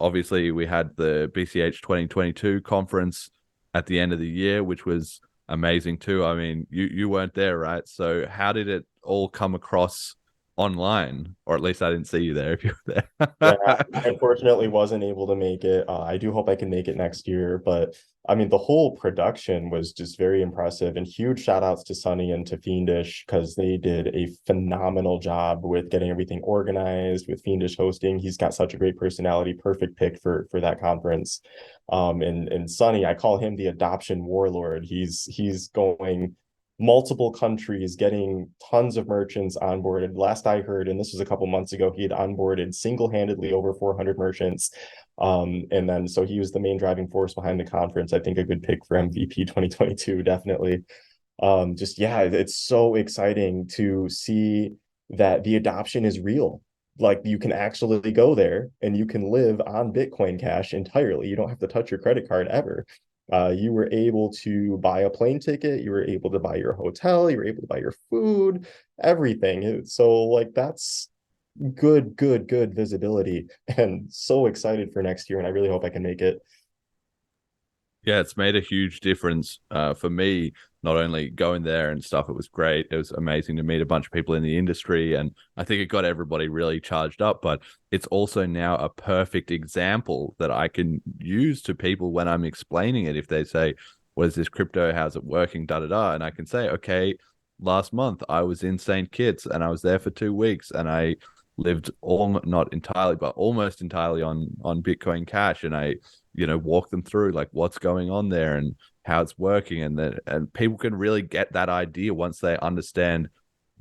obviously we had the BCH 2022 conference at the end of the year, which was amazing too. I mean, you weren't there, right? So how did it all come across online? Or at least I didn't see you there if you were there. Yeah, I unfortunately wasn't able to make it. I do hope I can make it next year, but I mean, the whole production was just very impressive, and huge shout outs to Sunny and to Fiendish because they did a phenomenal job with getting everything organized, with Fiendish hosting. He's got such a great personality, perfect pick for that conference. And Sunny, I call him the adoption warlord. He's going multiple countries, getting tons of merchants onboarded. Last I heard, and this was a couple months ago, he had onboarded single-handedly over 400 merchants. And then so he was the main driving force behind the conference. I think a good pick for MVP 2022, definitely. It's so exciting to see that the adoption is real. Like, you can actually go there and you can live on Bitcoin Cash entirely. You don't have to touch your credit card ever. You were able to buy a plane ticket, you were able to buy your hotel, you were able to buy your food, everything. So like, that's good visibility, and so excited for next year, and I really hope I can make it. Yeah, it's made a huge difference for me, not only going there and stuff. It was great. It was amazing to meet a bunch of people in the industry, and I think it got everybody really charged up. But it's also now a perfect example that I can use to people when I'm explaining it. If they say, what is this crypto? How's it working? Da-da-da. And I can say, okay, last month I was in St. Kitts and I was there for 2 weeks, and I lived not entirely, but almost entirely on Bitcoin Cash. And I walk them through like what's going on there and how it's working, and people can really get that idea once they understand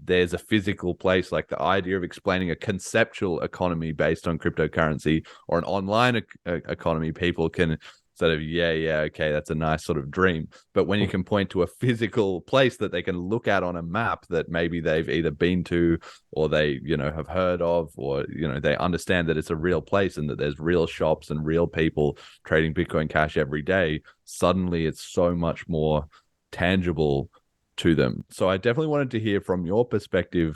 there's a physical place. Like the idea of explaining a conceptual economy based on cryptocurrency or an online economy, people can sort of, okay, that's a nice sort of dream. But when you can point to a physical place that they can look at on a map that maybe they've either been to or they, have heard of, or, they understand that it's a real place and that there's real shops and real people trading Bitcoin Cash every day, suddenly it's so much more tangible to them. So I definitely wanted to hear from your perspective,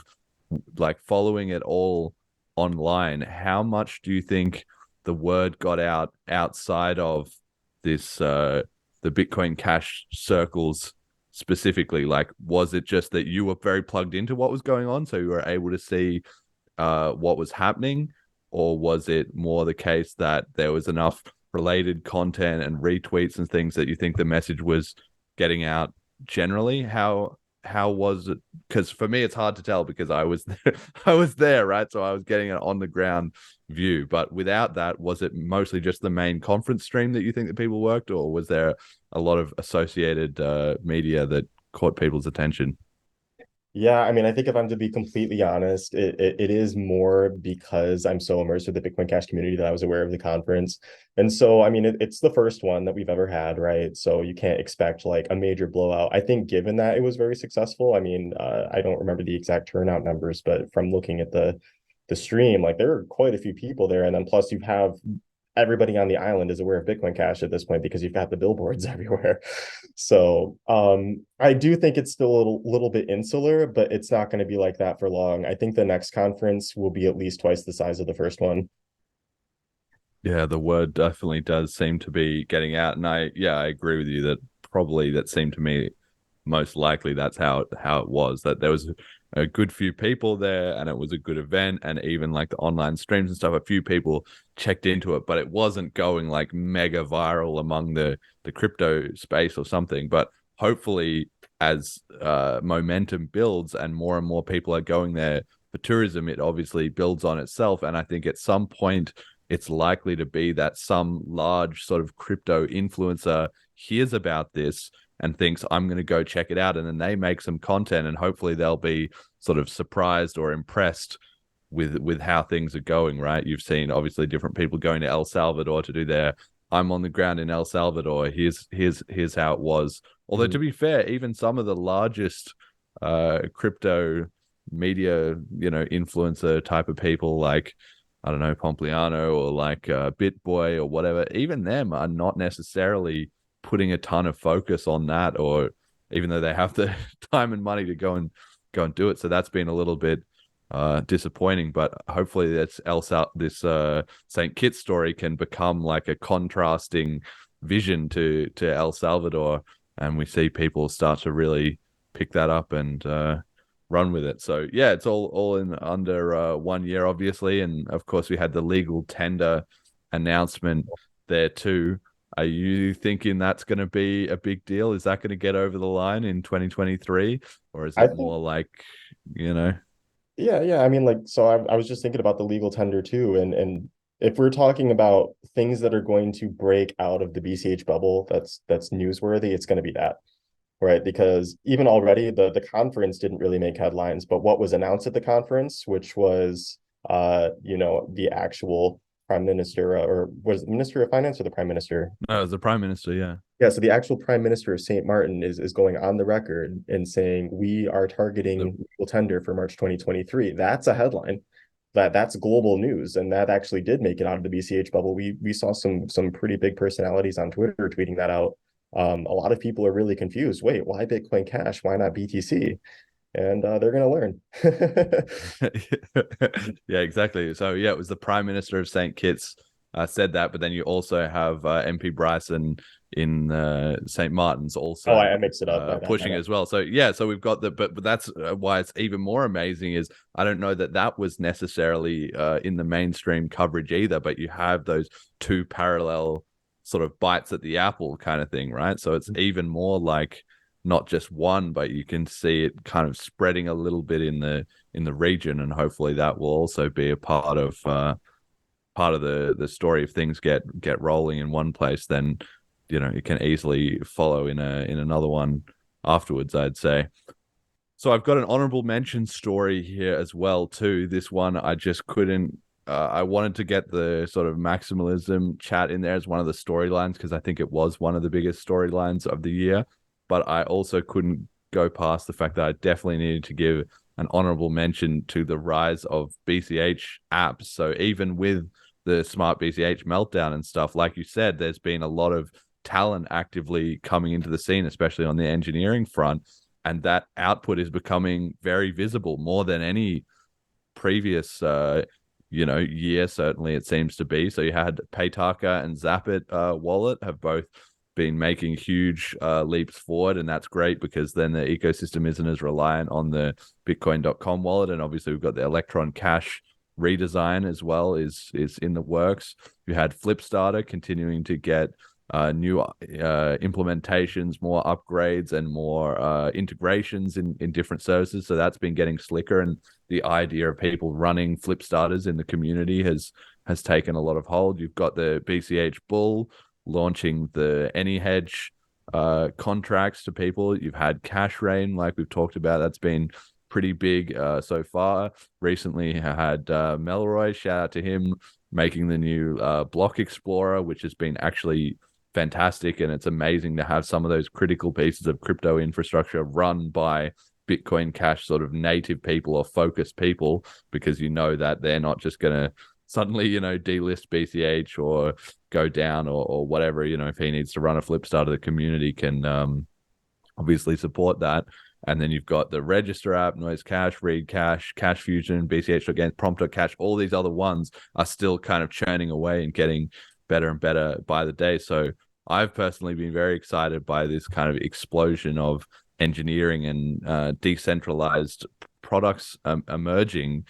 like following it all online, how much do you think the word got out outside of this the Bitcoin Cash circles specifically? Like, was it just that you were very plugged into what was going on, so you were able to see what was happening, or was it more the case that there was enough related content and retweets and things that you think the message was getting out generally? How was it? Because for me, it's hard to tell because I was there, I was there, right? So I was getting an on the ground view. But without that, was it mostly just the main conference stream that you think that people worked, or was there a lot of associated media that caught people's attention? Yeah, I mean, I think if I'm to be completely honest, it is more because I'm so immersed with the Bitcoin Cash community that I was aware of the conference. And so, I mean, it's the first one that we've ever had, right? So you can't expect like a major blowout. I think given that it was very successful, I mean, I don't remember the exact turnout numbers, but from looking at the stream, like there were quite a few people there. And then plus you have everybody on the island is aware of Bitcoin Cash at this point because you've got the billboards everywhere. So I do think it's still a little bit insular, but it's not going to be like that for long. I think the next conference will be at least twice the size of the first one. Yeah, the word definitely does seem to be getting out, and I agree with you that probably that seemed to me most likely that's how it was, that there was a good few people there and it was a good event, and even like the online streams and stuff, a few people checked into it, but it wasn't going like mega viral among the crypto space or something. But hopefully as momentum builds and more people are going there for tourism, it obviously builds on itself. And I think at some point it's likely to be that some large sort of crypto influencer hears about this and thinks, I'm going to go check it out. And then they make some content, and hopefully they'll be sort of surprised or impressed with how things are going, right? You've seen obviously different people going to El Salvador to do their I'm on the ground in El Salvador. Here's how it was. Although to be fair, even some of the largest crypto media, influencer type of people, like, I don't know, Pompliano or like BitBoy or whatever, even them are not necessarily putting a ton of focus on that, or even though they have the time and money to go and do it. So that's been a little bit disappointing, but hopefully this St. Kitts story can become like a contrasting vision to El Salvador, and we see people start to really pick that up and run with it. So yeah, it's all in under 1 year, obviously, and of course we had the legal tender announcement there too. Are you thinking that's going to be a big deal? Is that going to get over the line in 2023, or is it more like, Yeah. I mean, like, so I was just thinking about the legal tender too, and if we're talking about things that are going to break out of the BCH bubble, that's newsworthy, it's going to be that, right? Because even already the conference didn't really make headlines, but what was announced at the conference, which was the actual prime minister, or was it the minister of finance or the prime minister? No, it was the prime minister. Yeah, so the actual prime minister of St. Martin is going on the record and saying we are targeting legal tender for March 2023. That's a headline. That's global news, and that actually did make it out of the BCH bubble. We saw some pretty big personalities on Twitter tweeting that out. A lot of people are really confused. Wait, why Bitcoin Cash? Why not BTC? And they're going to learn. Yeah, exactly. So yeah, it was the Prime Minister of St. Kitts said that, but then you also have MP Bryson in St. Martin's also. Oh, I mixed it up. Pushing as well. So yeah, so we've got but that's why it's even more amazing is I don't know that was necessarily in the mainstream coverage either, but you have those two parallel sort of bites at the apple kind of thing, right? So it's even more like not just one, but you can see it kind of spreading a little bit in the region, and hopefully that will also be a part of the story. If things get rolling in one place, then it can easily follow in another one afterwards, I'd say. So I've got an honorable mention story here as well too. This one I just couldn't. I wanted to get the sort of maximalism chat in there as one of the storylines because I think it was one of the biggest storylines of the year. But I also couldn't go past the fact that I definitely needed to give an honorable mention to the rise of BCH apps. So even with the smart BCH meltdown and stuff, like you said, there's been a lot of talent actively coming into the scene, especially on the engineering front. And that output is becoming very visible more than any previous year, certainly it seems to be. So you had Paytaka and Zapit wallet have both been making huge leaps forward, and that's great because then the ecosystem isn't as reliant on the Bitcoin.com wallet, and obviously we've got the Electron Cash redesign as well is in the works. You had Flipstarter continuing to get new implementations, more upgrades, and more integrations in different services. So that's been getting slicker, and the idea of people running Flipstarters in the community has taken a lot of hold. You've got the BCH Bull launching the AnyHedge contracts to people. You've had Cashrain, like we've talked about, that's been pretty big so far. Recently had Melroy, shout out to him, making the new Block Explorer, which has been actually fantastic, and it's amazing to have some of those critical pieces of crypto infrastructure run by Bitcoin Cash sort of native people or focused people, because you know that they're not just going to suddenly, delist BCH or go down or whatever. If he needs to run a Flipstarter, the community can obviously support that. And then you've got the Register app, Noise Cash, Read Cash, Cash Fusion, BCH again, Prompt.cash. All these other ones are still kind of churning away and getting better and better by the day. So I've personally been very excited by this kind of explosion of engineering and decentralized products emerging.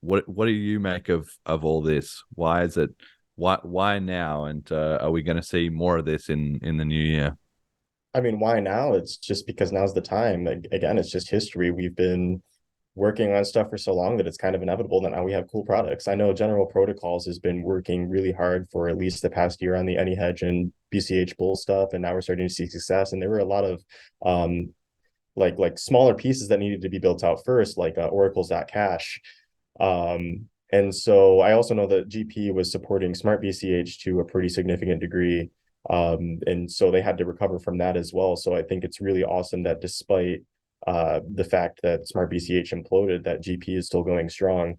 What do you make of all this? Why is it? Why now? And are we going to see more of this in the new year? I mean, why now? It's just because now's the time. Again, it's just history. We've been working on stuff for so long that it's kind of inevitable that now we have cool products. I know General Protocols has been working really hard for at least the past year on the AnyHedge and BCH Bull stuff, and now we're starting to see success. And there were a lot of like smaller pieces that needed to be built out first, like oracles.cash. And so I also know that GP was supporting Smart BCH to a pretty significant degree. And so they had to recover from that as well. So I think it's really awesome that despite the fact that Smart BCH imploded, that GP is still going strong.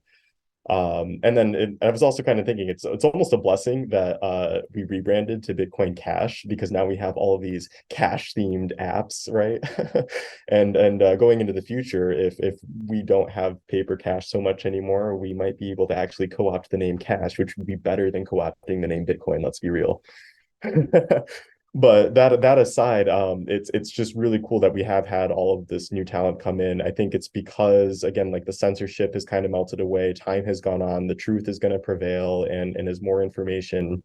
And then I was also kind of thinking it's almost a blessing that we rebranded to Bitcoin Cash, because now we have all of these cash themed apps, right? and going into the future, if we don't have paper cash so much anymore, we might be able to actually co-opt the name Cash, which would be better than co-opting the name Bitcoin. Let's be real. But that aside, it's just really cool that we have had all of this new talent come in. I think it's because, again, like the censorship has kind of melted away, time has gone on, the truth is going to prevail, and as more information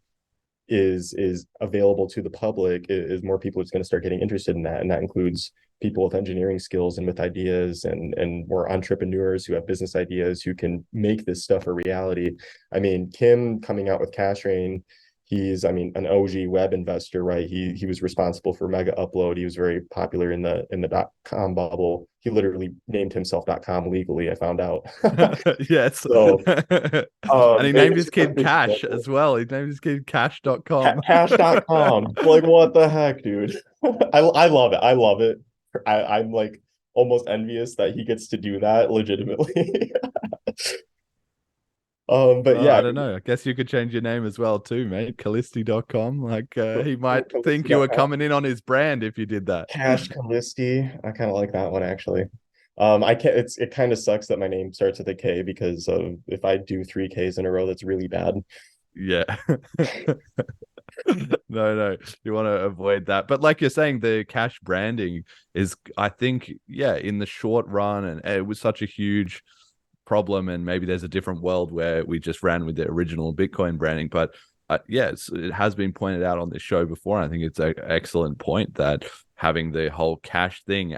is available to the public, is more people is going to start getting interested in that. And that includes people with engineering skills and with ideas, and more entrepreneurs who have business ideas who can make this stuff a reality. I mean, Kim coming out with Cashrain, he's, an OG web investor, right? He was responsible for Mega Upload. He was very popular in the .com bubble. He literally named himself .com legally, I found out. Yes. So, and he named his kid Cash as well. He named his kid Cash.com. Cash.com. Like, what the heck, dude? I love it. I love it. I'm like almost envious that he gets to do that legitimately. But yeah, I don't know. I guess you could change your name as well too, mate. Kallisti.com. Like he might think you were coming in on his brand if you did that. Cash Kallisti. I kind of like that one actually. I can't. It kind of sucks that my name starts with a K, because if I do 3 Ks in a row, that's really bad. Yeah. No, you want to avoid that. But like you're saying, the cash branding is, I think, in the short run, and it was such a huge problem, and maybe there's a different world where we just ran with the original Bitcoin branding. But it has been pointed out on this show before. I think it's an excellent point that having the whole cash thing,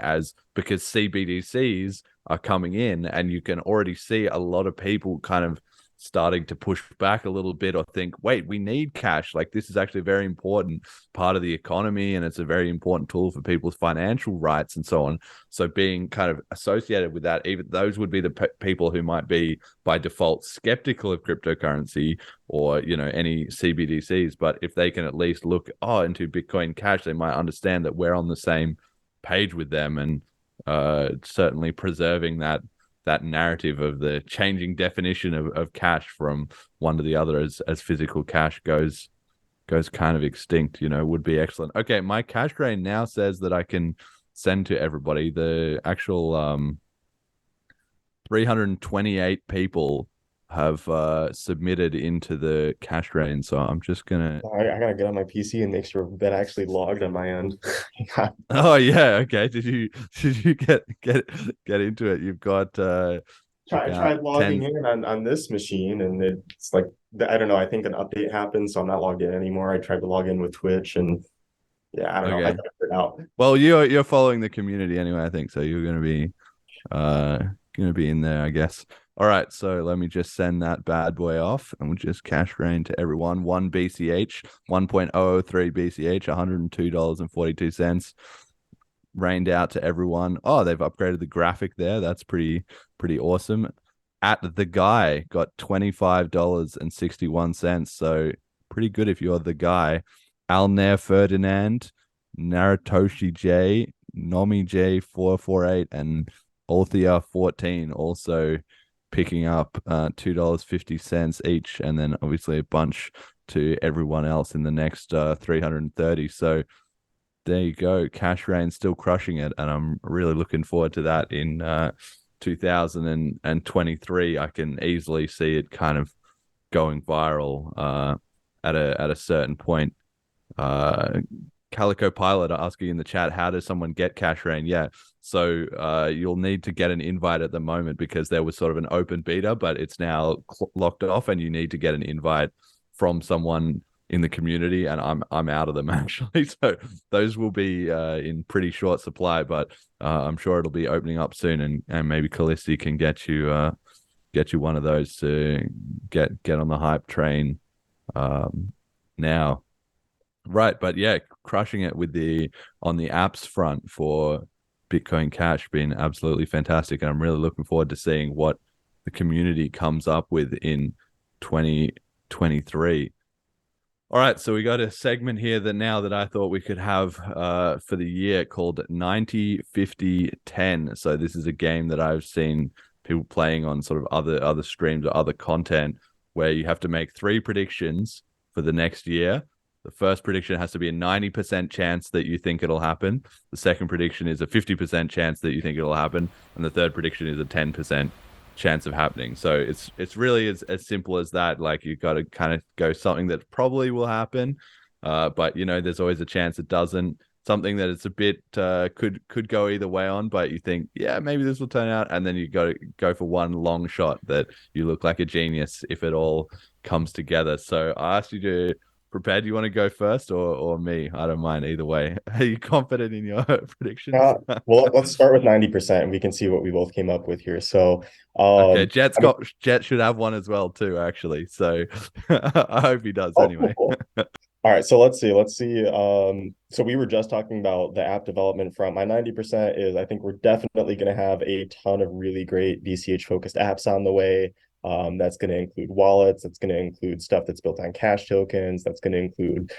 because CBDCs are coming in, and you can already see a lot of people kind of starting to push back a little bit, or think, wait, we need cash. Like, this is actually a very important part of the economy, and it's a very important tool for people's financial rights and so on. So being kind of associated with that, even those would be the people who might be by default skeptical of cryptocurrency or, any CBDCs. But if they can at least look into Bitcoin Cash, they might understand that we're on the same page with them, and certainly preserving that narrative of the changing definition of cash from one to the other as physical cash goes kind of extinct, would be excellent. Okay, my Cashrain now says that I can send to everybody. The actual 328 people have submitted into the Cashrain. So I'm just gonna. I gotta get on my PC and make sure that I actually logged on my end. Oh yeah, okay. Did you get into it? You've got Tried logging 10. in on this machine, and it's like I don't know. I think an update happened, so I'm not logged in anymore. I tried to log in with Twitch, and yeah, I don't know. I Okay. gotta figure it out. Well, you're following the community anyway, I think. So you're gonna be in there, I guess. All right, so let me just send that bad boy off, and we'll just cash rain to everyone. 1 BCH, 1.003 BCH, $102.42 rained out to everyone. Oh, they've upgraded the graphic there. That's pretty awesome. At the guy got $25.61. So pretty good if you're the guy. Alnair Ferdinand, Naratoshi J, Nomi J448, and Althea 14 also picking up $2.50 each, and then obviously a bunch to everyone else in the next 330. So there you go. Cashrain still crushing it, and I'm really looking forward to that in 2023. I can easily see it kind of going viral at a certain point. Calico Pilot asking in the chat, how does someone get Cashrain? Yeah, so you'll need to get an invite at the moment because there was sort of an open beta, but it's now locked off, and you need to get an invite from someone in the community, and I'm out of them actually. So those will be in pretty short supply, but I'm sure it'll be opening up soon, and maybe Kallisti can get you one of those to get on the hype train now. Right, but yeah, crushing it on the apps front for Bitcoin Cash, been absolutely fantastic, and I'm really looking forward to seeing what the community comes up with in 2023. All right, so we got a segment here that I thought we could have for the year called 90 50 10. So this is a game that I've seen people playing on sort of other streams or other content, where you have to make 3 predictions for the next year. The first prediction has to be a 90% chance that you think it'll happen. The second prediction is a 50% chance that you think it'll happen, and the third prediction is a 10% chance of happening. So it's really as simple as that. Like, you got to kind of go something that probably will happen, but there's always a chance it doesn't. Something that it's a bit could go either way on, but you think, yeah, maybe this will turn out, and then you got to go for one long shot that you look like a genius if it all comes together. So I asked you to prepare. Do you want to go first or me? I don't mind either way. Are you confident in your predictions? Well, let's start with 90%, and we can see what we both came up with here. So okay, Jet should have one as well too, actually. So I hope he does anyway. Cool. All right, so let's see. So we were just talking about the app development front. My 90% is, I think we're definitely going to have a ton of really great BCH focused apps on the way. That's going to include wallets. That's going to include stuff that's built on cash tokens. That's going to include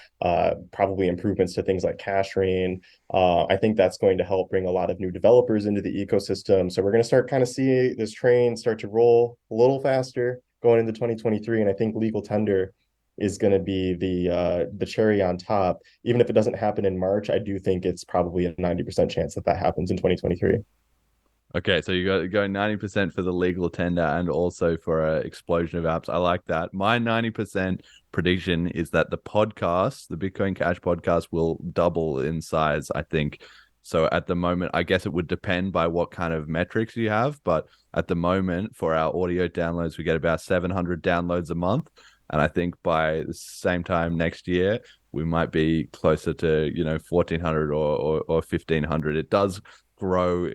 probably improvements to things like Cashrain. I think that's going to help bring a lot of new developers into the ecosystem. So we're going to start kind of see this train start to roll a little faster going into 2023. And I think legal tender is going to be the cherry on top. Even if it doesn't happen in March, I do think it's probably a 90% chance that happens in 2023. Okay, so you got to go 90% for the legal tender and also for an explosion of apps. I like that. My 90% prediction is that the podcast, the Bitcoin Cash podcast, will double in size, I think. So at the moment, I guess it would depend by what kind of metrics you have. But at the moment, for our audio downloads, we get about 700 downloads a month. And I think by the same time next year, we might be closer to, 1,400 or 1,500. It does grow,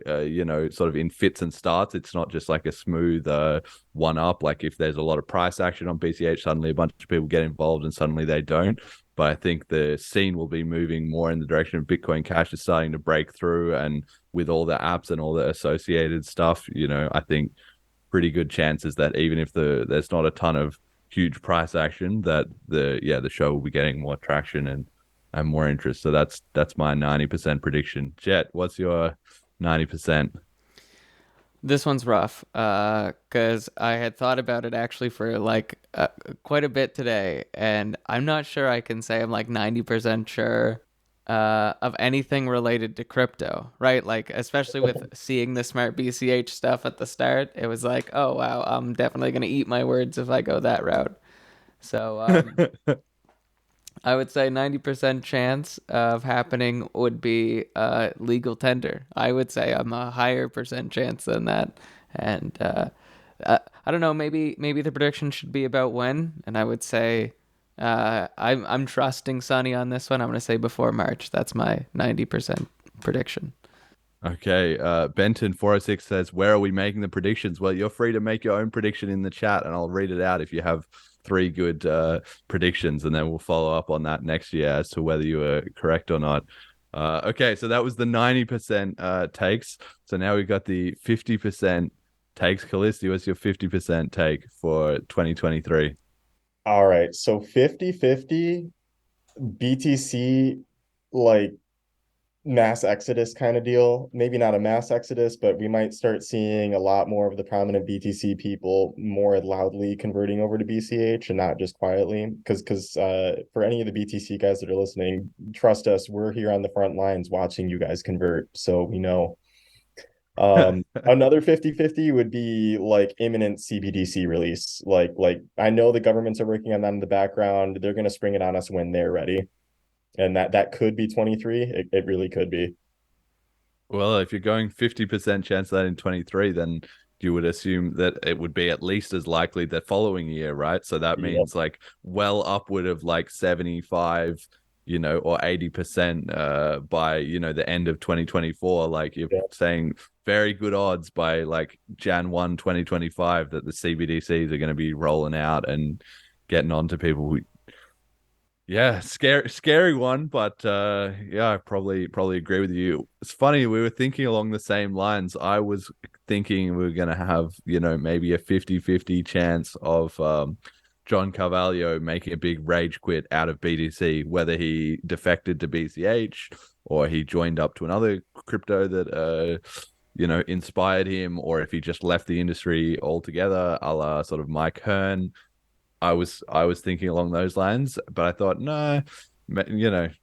sort of in fits and starts. It's not just like a smooth one up. Like, if there's a lot of price action on BCH, suddenly a bunch of people get involved and suddenly they don't. But I think the scene will be moving more in the direction of Bitcoin Cash is starting to break through, and with all the apps and all the associated stuff, I think pretty good chances that even if there's not a ton of huge price action, that the show will be getting more traction and more interest. So that's my 90% prediction. Jet, what's your 90%? This one's rough because I had thought about it actually for quite a bit today, and I'm not sure I can say I'm 90% sure of anything related to crypto, right? Like, especially with seeing the smart BCH stuff at the start, it was like, oh wow, I'm definitely gonna eat my words if I go that route. So I would say 90% chance of happening would be legal tender. I would say I'm a higher percent chance than that. And I don't know, maybe the prediction should be about when. And I would say I'm trusting Sonny on this one. I'm going to say before March. That's my 90% prediction. Okay, Benton 406 says, where are we making the predictions? Well, you're free to make your own prediction in the chat, and I'll read it out if you have 3 good predictions, and then we'll follow up on that next year as to whether you were correct or not. Okay, so that was the 90% takes. So now we've got the 50% takes. Kallisti, what's your 50% take for 2023? All right, so 50-50 BTC, like mass exodus kind of deal. Maybe not a mass exodus, but we might start seeing a lot more of the prominent BTC people more loudly converting over to BCH and not just quietly. Because for any of the BTC guys that are listening, trust us, we're here on the front lines watching you guys convert, so we know. Another 50-50 would be like imminent CBDC release. Like I know the governments are working on that in the background. They're going to spring it on us when they're ready. And that could be 23. It really could be. Well, if you're going 50% chance of that in 23, then you would assume that it would be at least as likely the following year, right? So that means like well upward of like 75, or 80% by, the end of 2024. Like you're saying very good odds by like Jan 1, 2025 that the CBDCs are going to be rolling out and getting on to people who, yeah, scary one, but I probably agree with you. It's funny, we were thinking along the same lines. I was thinking we were going to have, maybe a 50-50 chance of John Carvalho making a big rage quit out of BTC, whether he defected to BCH or he joined up to another crypto that inspired him, or if he just left the industry altogether, a la sort of Mike Hearn. I was thinking along those lines, but I thought, no,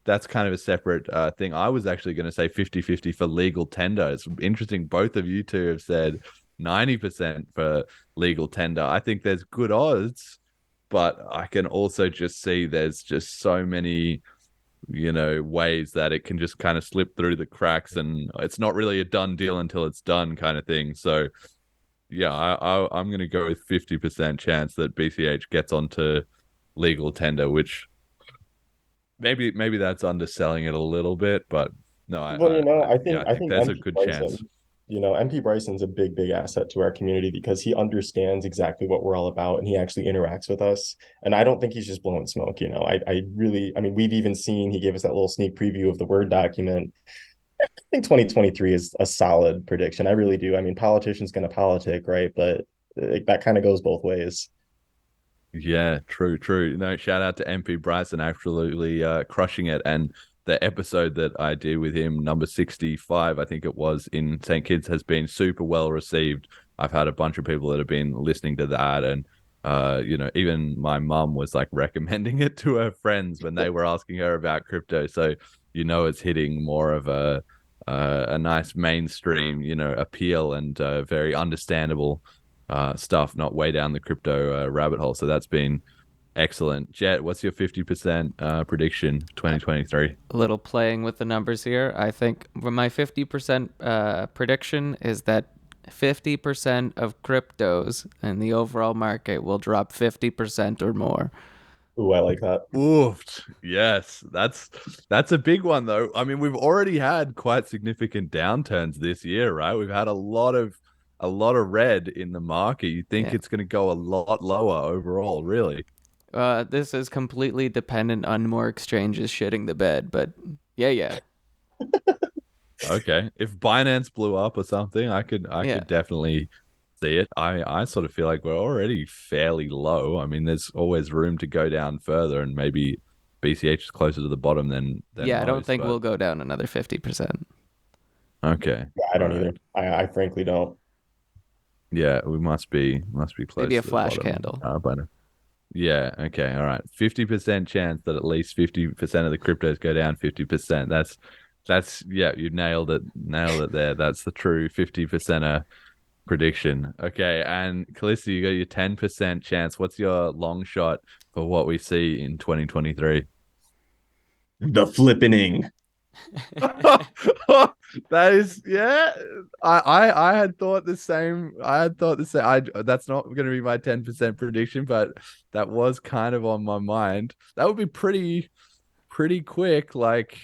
that's kind of a separate thing. I was actually going to say 50-50 for legal tender. It's interesting. Both of you two have said 90% for legal tender. I think there's good odds, but I can also just see there's just so many, ways that it can just kind of slip through the cracks, and it's not really a done deal until it's done kind of thing. So yeah, I'm going to go with 50% chance that BCH gets onto legal tender, which maybe that's underselling it a little bit, but no, I think there's a good chance. MP Bryson's a big asset to our community because he understands exactly what we're all about and he actually interacts with us. And I don't think he's just blowing smoke. We've even seen, he gave us that little sneak preview of the Word document. I think 2023 is a solid prediction. I really do. Politicians going to politic, right? But that kind of goes both ways. Yeah, true. Shout out to MP Bryson, absolutely crushing it. And the episode that I did with him, number 65, I think it was, in St. Kitts, has been super well received. I've had a bunch of people that have been listening to that, and even my mum was like recommending it to her friends when they were asking her about crypto. So it's hitting more of a nice mainstream, appeal, and very understandable stuff, not way down the crypto rabbit hole. So that's been excellent. Jet, what's your 50% prediction 2023? A little playing with the numbers here. I think my 50% prediction is that 50% of cryptos in the overall market will drop 50% or more. Ooh, I like that. Oofed. Yes, that's a big one though. We've already had quite significant downturns this year, right? We've had a lot of red in the market. You think it's going to go a lot lower overall, really? This is completely dependent on more exchanges shitting the bed, but yeah. Okay, if Binance blew up or something, I could definitely see it. I sort of feel like we're already fairly low. There's always room to go down further, and maybe BCH is closer to the bottom than I don't think we'll go down another 50%. Okay. Yeah, I don't either. I frankly don't. Yeah, we must be close. Maybe a to flash the bottom, candle. by now. Yeah. Okay. All right. 50% chance that at least 50% of the cryptos go down 50%. That's yeah, you nailed it. Nailed it there. That's the true 50%er prediction. Okay. And Kallisti, you got your 10% chance. What's your long shot for what we see in 2023? The flippening. That is, yeah. I had thought the same. I had thought the same. That's not going to be my 10% prediction, but that was kind of on my mind. That would be pretty quick. Like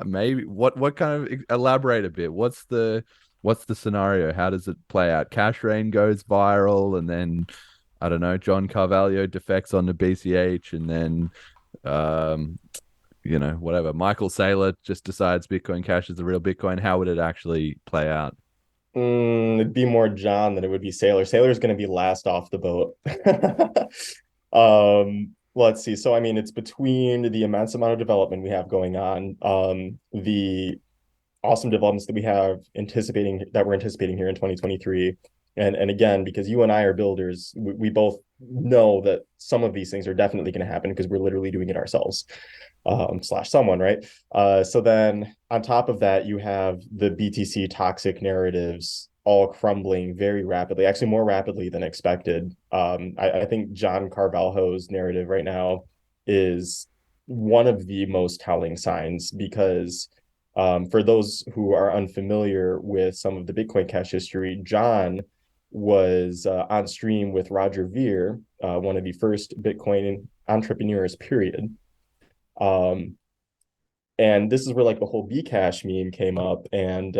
maybe what kind of elaborate a bit? What's the scenario? How does it play out? Cashrain goes viral, and then I don't know. John Carvalho defects on the BCH, and then whatever. Michael Saylor just decides Bitcoin Cash is the real Bitcoin. How would it actually play out? It'd be more John than it would be Saylor. Saylor's going to be last off the boat. Let's see. So, I mean, it's between the immense amount of development we have going on, the awesome developments that we're anticipating here in 2023. And again, because you and I are builders, we both know that some of these things are definitely going to happen because we're literally doing it ourselves. / someone, right? So then on top of that, you have the BTC toxic narratives all crumbling very rapidly, actually more rapidly than expected. I think John Carvalho's narrative right now is one of the most telling signs because for those who are unfamiliar with some of the Bitcoin Cash history, John was on stream with Roger Ver, one of the first Bitcoin entrepreneurs, period. And this is where like the whole Bcash meme came up. And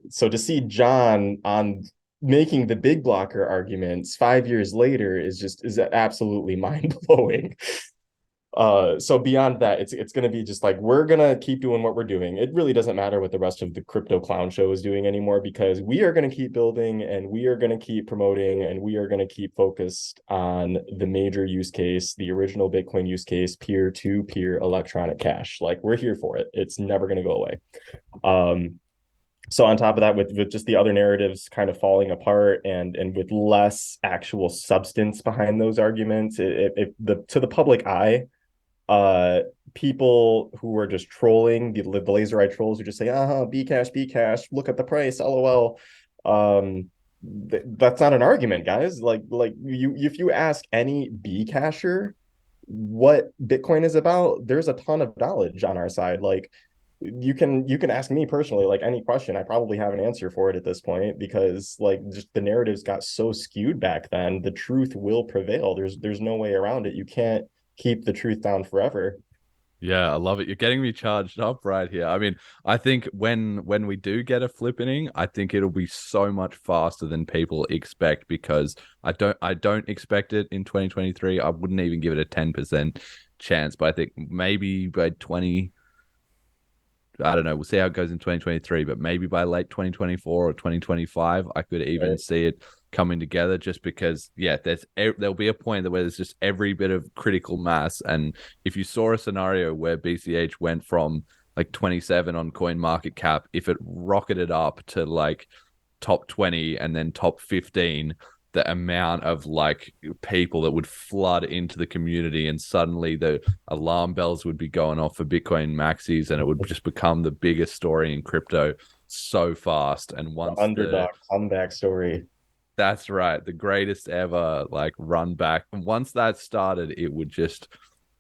so to see John on making the big blocker arguments 5 years later is absolutely mind-blowing. So beyond that, it's going to be just like, we're going to keep doing what we're doing. It really doesn't matter what the rest of the crypto clown show is doing anymore, because we are going to keep building and we are going to keep promoting and we are going to keep focused on the major use case, the original Bitcoin use case, peer-to-peer electronic cash. Like, we're here for it. It's never going to go away. So on top of that, with just the other narratives kind of falling apart and with less actual substance behind those arguments, to the public eye, people who are just trolling, the laser eye trolls who just say, Bcash, look at the price, LOL. That's not an argument, guys. Like if you ask any Bcasher what Bitcoin is about, there's a ton of knowledge on our side. Like, you can ask me personally, like, any question. I probably have an answer for it at this point, because like just the narratives got so skewed back then. The truth will prevail. There's no way around it. You can't keep the truth down forever. Yeah, I love it. You're getting me charged up right here. I mean, I think when we do get a flippening, I think it'll be so much faster than people expect, because I don't expect it in 2023. I wouldn't even give it a 10% chance, but I think maybe by I don't know. We'll see how it goes in 2023, but maybe by late 2024 or 2025, I could even see it coming together, just because, yeah, there'll be a point where there's just every bit of critical mass. And if you saw a scenario where BCH went from like 27 on CoinMarketCap, if it rocketed up to like top 20 and then top 15, the amount of like people that would flood into the community, and suddenly the alarm bells would be going off for Bitcoin maxis, and it would just become the biggest story in crypto so fast. And once the underdog comeback story. That's right, the greatest ever like run back. Once that started, it would just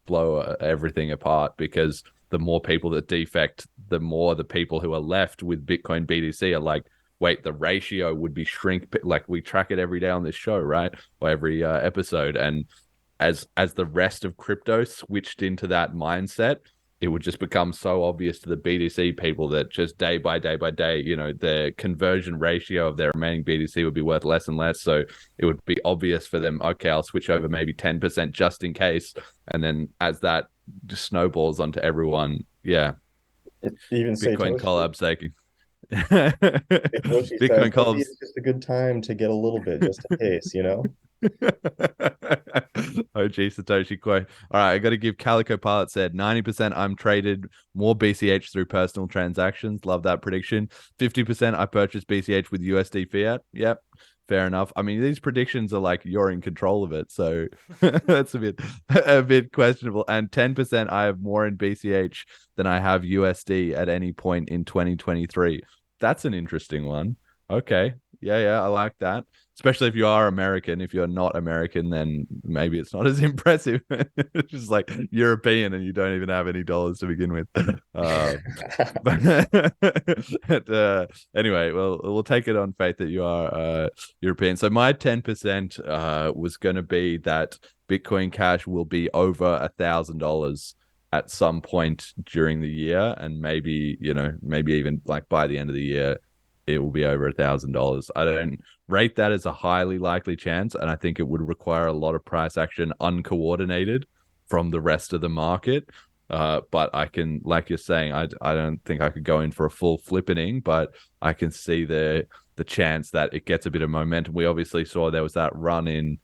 blow everything apart, because the more people that defect, the more the people who are left with Bitcoin BTC are like, wait, the ratio would be shrink. Like, we track it every day on this show, right? Or every episode. And as the rest of crypto switched into that mindset, it would just become so obvious to the BTC people that just day by day, the conversion ratio of their remaining BTC would be worth less and less. So it would be obvious for them, okay, I'll switch over maybe 10% just in case. And then as that just snowballs onto everyone, yeah. Even Bitcoin collab saking. Bitcoin calls. It's just a good time to get a little bit, just in case, OG Satoshi Koi. All right, I got to give Calico Pilot said 90% I'm traded more BCH through personal transactions. Love that prediction. 50% I purchased BCH with USD fiat. Yep. fair enough. I mean, these predictions are like you're in control of it, so that's a bit questionable. And 10%, I have more in BCH than I have USD at any point in 2023. That's an interesting one. Okay. Yeah, I like that. Especially if you are American. If you're not American, then maybe it's not as impressive. It's just like European and you don't even have any dollars to begin with. Anyway, well, we'll take it on faith that you are European. So my 10% was going to be that Bitcoin Cash will be over $1,000 at some point during the year, and maybe even like by the end of the year it will be over $1,000. I don't rate that as a highly likely chance, and I think it would require a lot of price action uncoordinated from the rest of the market. But I can, like you're saying, I don't think I could go in for a full flippening, but I can see the chance that it gets a bit of momentum. We obviously saw there was that run in,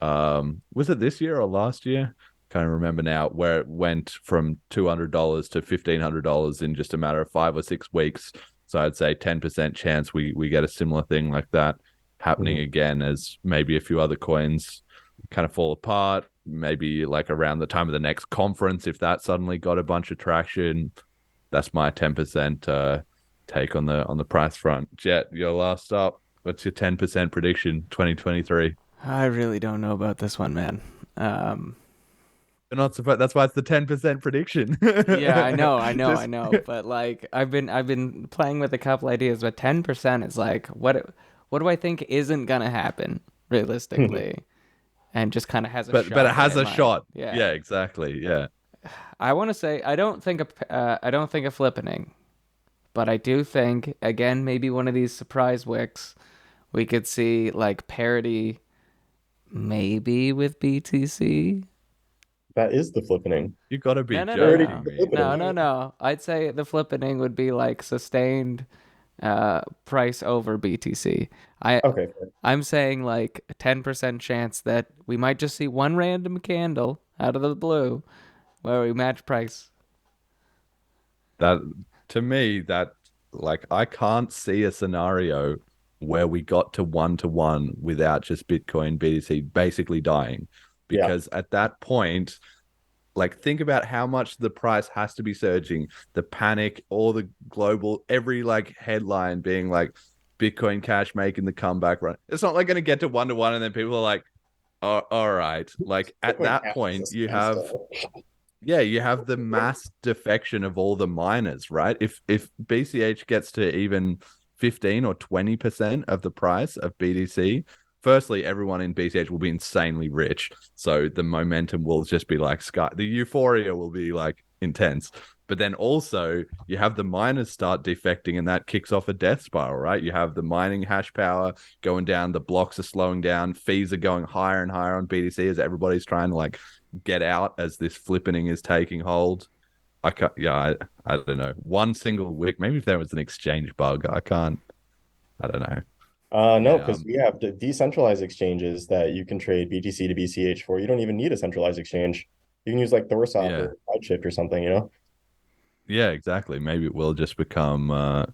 was it this year or last year? Can't remember now, where it went from $200 to $1,500 in just a matter of 5 or 6 weeks. So I'd say 10% chance we get a similar thing like that happening again, as maybe a few other coins kind of fall apart. Maybe like around the time of the next conference, if that suddenly got a bunch of traction. That's my 10% take on the price front. Jet, your last up. What's your 10% prediction 2023? I really don't know about this one, man. You're not supposed. That's why it's the 10% prediction. Yeah, I know. But like, I've been playing with a couple ideas, but 10% is like, what do I think isn't gonna happen realistically, and just kind of has a shot. But it has a mind. shot. Yeah, Yeah, exactly. Yeah. I want to say I don't think a flippening, but I do think, again, maybe one of these surprise wicks, we could see like parity, maybe with BTC. That is the flippening. You gotta be joking. No. I'd say the flippening would be like sustained price over BTC. Okay. I'm saying like a 10% chance that we might just see one random candle out of the blue where we match price. That, to me, that, like, I can't see a scenario where we got to 1-to-1 without just Bitcoin BTC basically dying. Because at that point, like, think about how much the price has to be surging, the panic, all the global, every like headline being like Bitcoin Cash making the comeback run. It's not like going to get to 1-to-1 and then people are like, oh, all right. Like at that point, you have the mass defection of all the miners, right? If BCH gets to even 15 or 20% of the price of BTC, firstly, everyone in BCH will be insanely rich. So the momentum will just be like sky. The euphoria will be like intense. But then also you have the miners start defecting, and that kicks off a death spiral, right? You have the mining hash power going down. The blocks are slowing down. Fees are going higher and higher on BTC as everybody's trying to like get out as this flippening is taking hold. I don't know. One single wick. Maybe if there was an exchange bug, I don't know. No, because we have the decentralized exchanges that you can trade BTC to BCH for. You don't even need a centralized exchange. You can use like Dorsop or Cloudshift or something, you know? Yeah, exactly. Maybe it will just become that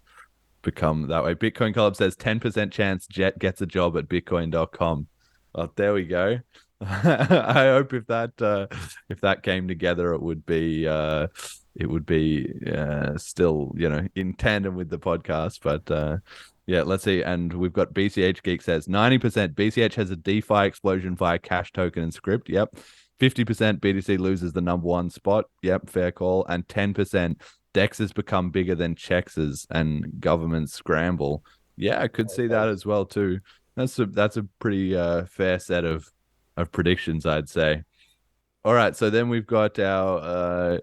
way. Bitcoin Club says 10% chance Jet gets a job at bitcoin.com. Oh, there we go. I hope if that came together, it would be still, in tandem with the podcast. But yeah, let's see. And we've got BCH Geek says 90% BCH has a DeFi explosion via cash token and script. Yep. 50% BTC loses the number one spot. Yep, fair call. And 10% DEXs become bigger than Chexes and governments scramble. Yeah, I could see that as well too. That's a pretty fair set of predictions, I'd say. All right, so then we've got our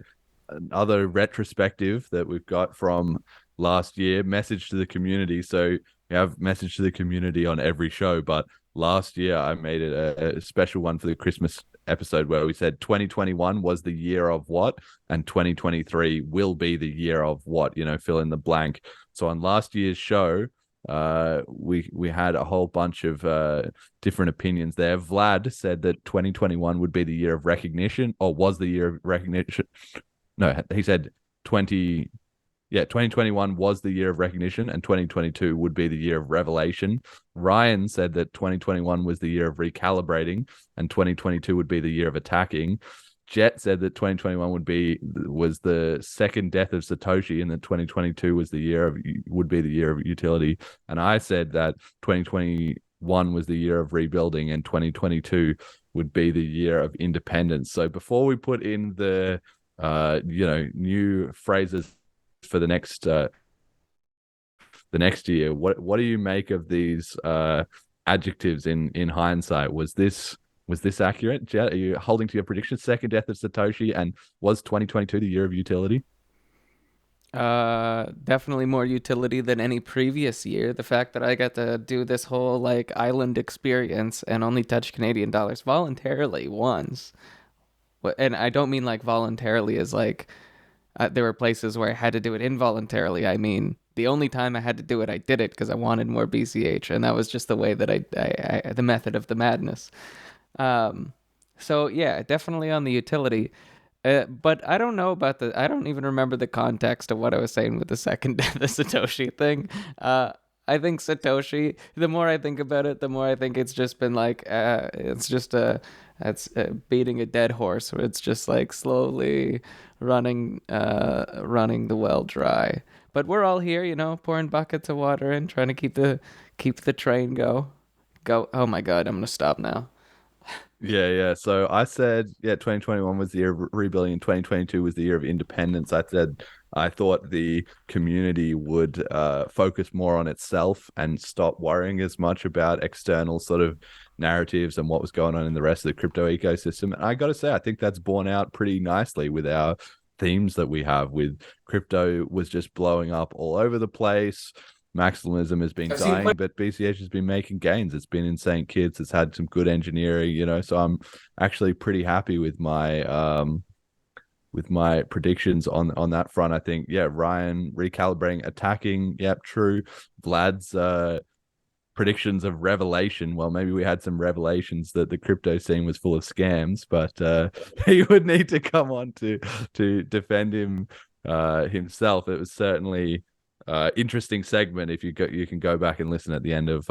other retrospective that we've got from last year, message to the community. So we have message to the community on every show, but last year I made it a special one for the Christmas episode where we said 2021 was the year of what, and 2023 will be the year of what, fill in the blank. So on last year's show, we had a whole bunch of different opinions there. Vlad said that 2021 would be the year of recognition, or was the year of recognition. No, he said 2021 was the year of recognition and 2022 would be the year of revelation. Ryan said that 2021 was the year of recalibrating and 2022 would be the year of attacking. Jet said that 2021 was the second death of Satoshi and that 2022 would be the year of utility. And I said that 2021 was the year of rebuilding and 2022 would be the year of independence. So before we put in the new phrases for the next year, what do you make of these adjectives in hindsight? Was this accurate, Jet? Are you holding to your prediction? Second death of Satoshi, and was 2022 the year of utility? Definitely more utility than any previous year. The fact that I got to do this whole like island experience and only touch Canadian dollars voluntarily once, and I don't mean like voluntarily as like there were places where I had to do it involuntarily. I mean, the only time I had to do it, I did it because I wanted more BCH, and that was just the way that I the method of the madness. So yeah, definitely on the utility. But I don't know about I don't even remember the context of what I was saying with the second death of Satoshi thing. I think Satoshi, the more I think about it, the more I think it's just been like, it's beating a dead horse where it's just like slowly running the well dry. But we're all here, pouring buckets of water in, trying to keep the train go. Oh my God, I'm going to stop now. Yeah. So I said, 2021 was the year of rebuilding and 2022 was the year of independence. I said I thought the community would focus more on itself and stop worrying as much about external sort of narratives and what was going on in the rest of the crypto ecosystem. And I got to say, I think that's borne out pretty nicely with our themes that we have. With crypto was just blowing up all over the place. Maximalism has been dying, but BCH has been making gains. It's been in St. Kitts. It's had some good engineering, so I'm actually pretty happy with my predictions on that front. I think, Ryan recalibrating, attacking. Yep, true. Vlad's predictions of revelation. Well, maybe we had some revelations that the crypto scene was full of scams, but he would need to come on to defend him himself. It was certainly interesting segment. If you can go back and listen at the end of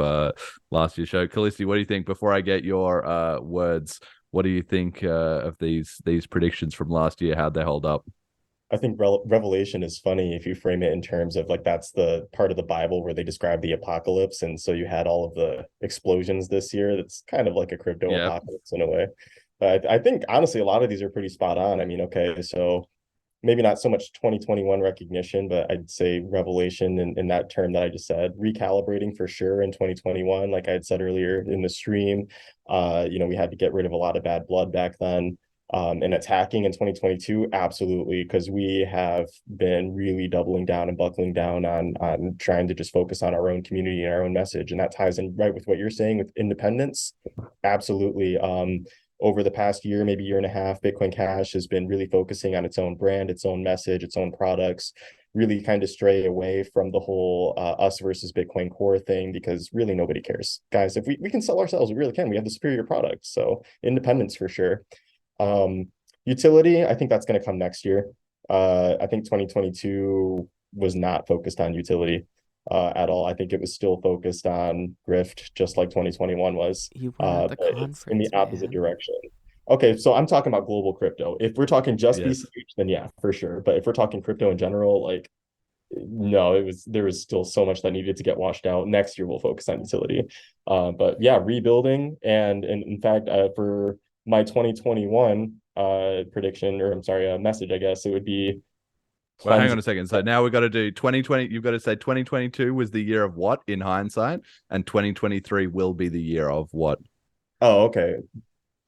last year's show. Kallisti, what do you think? Before I get your words, what do you think of these predictions from last year? How'd they hold up? I think revelation is funny if you frame it in terms of like that's the part of the Bible where they describe the apocalypse, and so you had all of the explosions this year. That's kind of like a crypto apocalypse in a way. But I think honestly a lot of these are pretty spot on. I mean, okay, so maybe not so much 2021 recognition, but I'd say revelation in that term that I just said. Recalibrating for sure in 2021, like I had said earlier in the stream. We had to get rid of a lot of bad blood back then. And attacking in 2022, absolutely, because we have been really doubling down and buckling down on trying to just focus on our own community and our own message. And that ties in right with what you're saying with independence. Absolutely. Over the past year, maybe year and a half, Bitcoin Cash has been really focusing on its own brand, its own message, its own products, really kind of stray away from the whole us versus Bitcoin core thing, because really nobody cares. Guys, if we can sell ourselves, we really can. We have the superior product. So independence for sure. Utility, I think that's going to come next year. I think 2022 was not focused on utility at all. I think it was still focused on grift, just like 2021 was. You were at the conference, in the opposite direction. Okay, so I'm talking about global crypto. If we're talking just BCH, then yeah, for sure. But if we're talking crypto in general, like, no, there was still so much that needed to get washed out. Next year we'll focus on utility. But yeah, rebuilding, and in fact, for my 2021 prediction, or I'm sorry, message, I guess it would be. Well, hang on a second. So now we've got to do 2020. You've got to say 2022 was the year of what in hindsight, and 2023 will be the year of what. Oh, okay.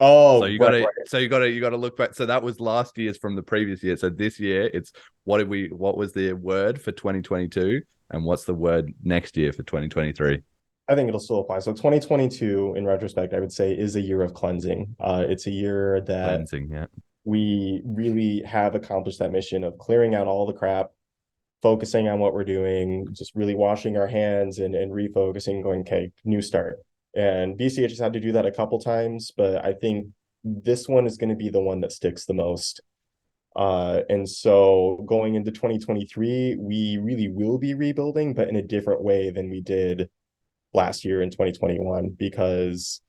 Oh, so you got to. So you got to look back. So that was last year's from the previous year. So this year it's what was the word for 2022, and what's the word next year for 2023? I think it'll still apply. So 2022, in retrospect, I would say is a year of cleansing. It's a year that we really have accomplished that mission of clearing out all the crap, focusing on what we're doing, just really washing our hands and refocusing, going, okay, new start. And BCH has had to do that a couple times, but I think this one is going to be the one that sticks the most. And so going into 2023, we really will be rebuilding, but in a different way than we did last year in 2021, because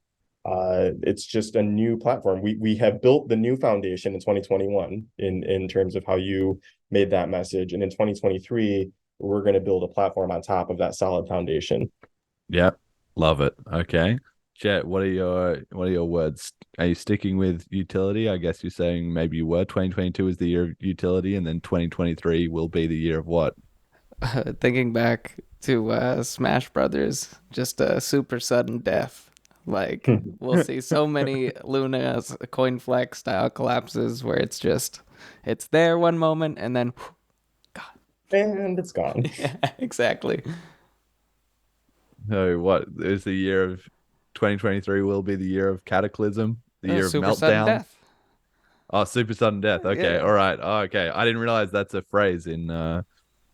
it's just a new platform. We have built the new foundation in 2021 in terms of how you made that message. And in 2023, we're going to build a platform on top of that solid foundation. Yep, love it. Okay, Jet, what are your words? Are you sticking with utility? I guess you're saying maybe you were 2022 is the year of utility, and then 2023 will be the year of what? Thinking back to Smash Brothers, just a super sudden death. Like we'll see so many Luna's coin flex style collapses where it's there one moment and then and it's gone. Yeah, exactly. So what is the year of 2023 will be the year of cataclysm, the year of super sudden meltdown? death. Oh, super sudden death. Okay, Yeah. all right. Oh, okay, I didn't realize that's a phrase in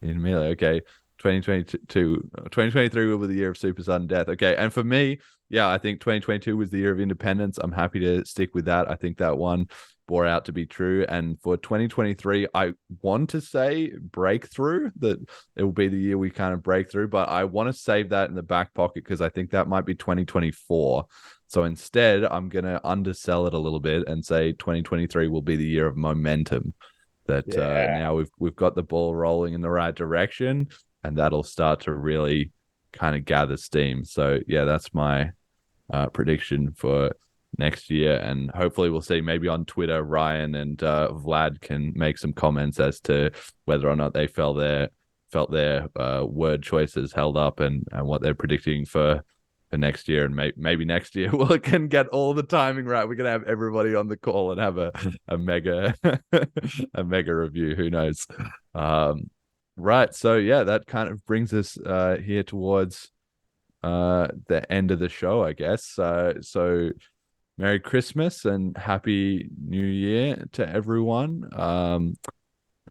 Melee. Okay, 2023 will be the year of super sudden death. Okay, and for me, yeah, I think 2022 was the year of independence. I'm happy to stick with that. I think that one bore out to be true. And for 2023, I want to say breakthrough, that it will be the year we kind of break through, but I want to save that in the back pocket because I think that might be 2024. So instead, I'm going to undersell it a little bit and say 2023 will be the year of momentum. That now we've got the ball rolling in the right direction, and that'll start to really kind of gather steam. So yeah, that's my prediction for next year, and hopefully we'll see maybe on Twitter Ryan and Vlad can make some comments as to whether or not they felt their word choices held up and what they're predicting for next year. And maybe next year we can get all the timing right. We're gonna have everybody on the call and have a mega a mega review. Who knows? Right. So yeah, that kind of brings us here towards the end of the show, I guess. So Merry Christmas and Happy New Year to everyone.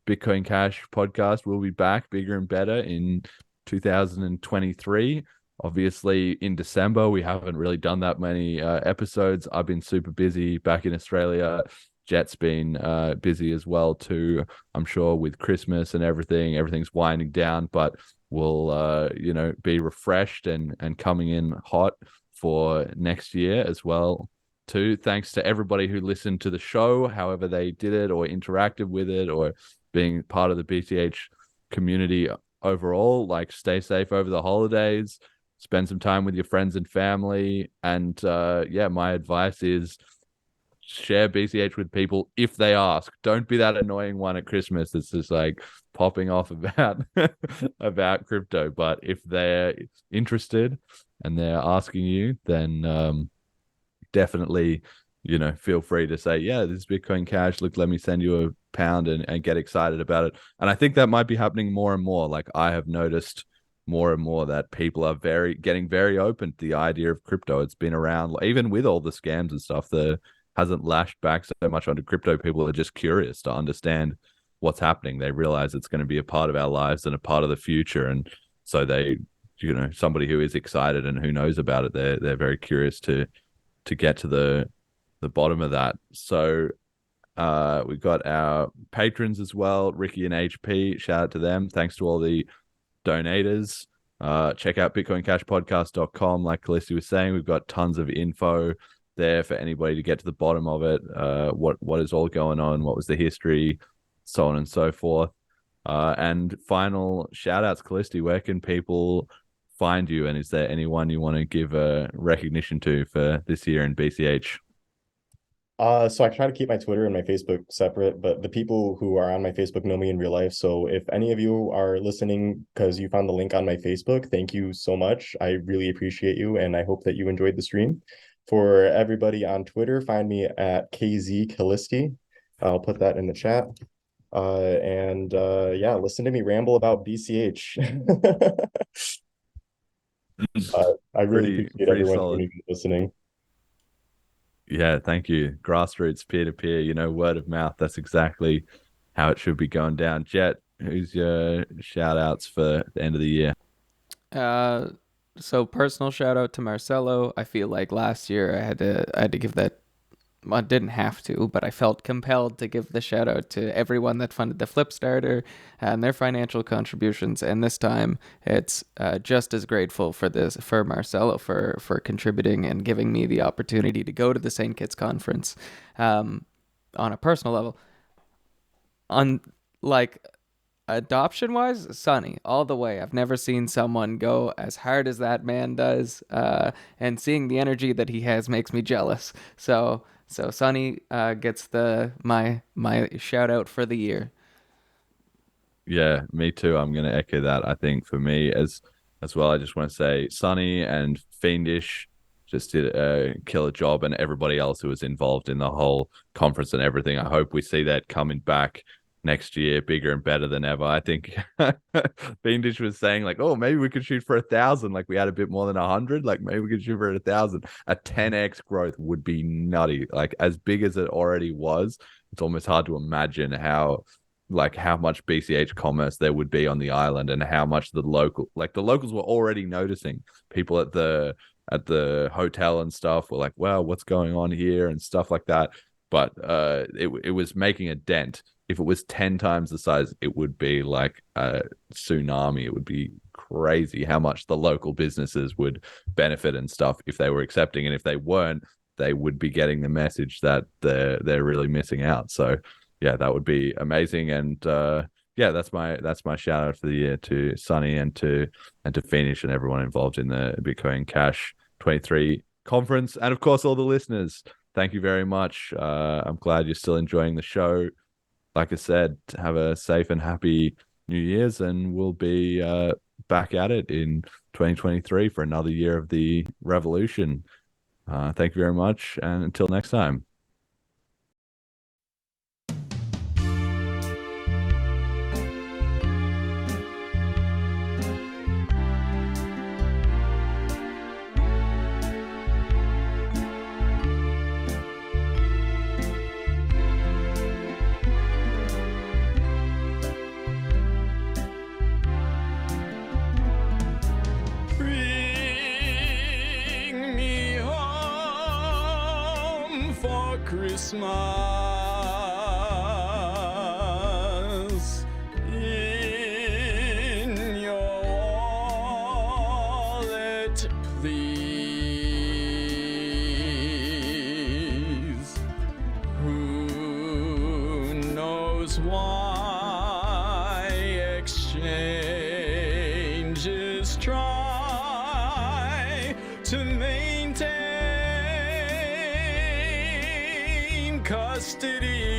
Bitcoin Cash podcast will be back bigger and better in 2023. Obviously, in December, we haven't really done that many episodes. I've been super busy back in Australia. Jet's been busy as well too. I'm sure with Christmas and everything's winding down, but we'll be refreshed and coming in hot for next year as well too. Thanks to everybody who listened to the show, however they did it or interacted with it or being part of the BCH community overall. Like, stay safe over the holidays, spend some time with your friends and family, and my advice is share BCH with people if they ask. Don't be that annoying one at Christmas that's just like popping off about about crypto. But if they're interested and they're asking you, then definitely feel free to say, yeah, this is Bitcoin Cash, look, let me send you a pound, and get excited about it. And I think that might be happening more and more. Like, I have noticed more and more that people are getting very open to the idea of crypto. It's been around, even with all the scams and stuff, hasn't lashed back so much onto crypto. People are just curious to understand what's happening. They realize it's going to be a part of our lives and a part of the future. And so they, somebody who is excited and who knows about it, they're very curious to get to the bottom of that. So we've got our patrons as well, Ricky and HP. Shout out to them. Thanks to all the donators. Check out bitcoincashpodcast.com. Like Kallisti was saying, we've got tons of info there for anybody to get to the bottom of it. What is all going on? What was the history? So on and so forth. And final shout outs, Kallisti, where can people find you? And is there anyone you want to give a recognition to for this year in BCH? So I try to keep my Twitter and my Facebook separate, but the people who are on my Facebook know me in real life. So if any of you are listening because you found the link on my Facebook, thank you so much. I really appreciate you, and I hope that you enjoyed the stream. For everybody on Twitter, find me at KZ Kallisti. I'll put that in the chat. Listen to me ramble about BCH. I really appreciate everyone solid. Listening. Yeah, thank you. Grassroots, peer-to-peer, word of mouth. That's exactly how it should be going down. Jet, who's your shout outs for the end of the year? So personal shout out to Marcelo. I feel like last year I had to give that I didn't have to, but I felt compelled to give the shout out to everyone that funded the Flipstarter and their financial contributions. And this time, it's just as grateful for Marcelo for contributing and giving me the opportunity to go to the St. Kitts conference on a personal level. On adoption wise, Sonny all the way. I've never seen someone go as hard as that man does, and seeing the energy that he has makes me jealous. So Sonny gets my shout out for the year. Yeah, me too. I'm going to echo that. I think for me as well, I just want to say Sonny and Fiendish just did a killer job, and everybody else who was involved in the whole conference and everything. I hope we see that coming back next year, bigger and better than ever. I think Fiendish was saying like, oh, maybe we could shoot for 1,000. Like we had a bit more than 100. Like maybe we could shoot for 1,000. A 10x growth would be nutty. Like as big as it already was, it's almost hard to imagine how much BCH commerce there would be on the island, and how much the locals were already noticing. People at the hotel and stuff were like, wow, what's going on here and stuff like that. But it was making a dent. If it was 10 times the size, it would be like a tsunami. It would be crazy how much the local businesses would benefit and stuff if they were accepting. And if they weren't, they would be getting the message that they're really missing out. So yeah, that would be amazing. And yeah, that's my shout out for the year to Sonny and to Fiendish and everyone involved in the Bitcoin Cash 23 conference. And of course, all the listeners, thank you very much. I'm glad you're still enjoying the show. Like I said, have a safe and happy New Year's, and we'll be back at it in 2023 for another year of the revolution. Thank you very much, and until next time. Christmas in your wallet, please. Who knows why exchanges try to maintain custody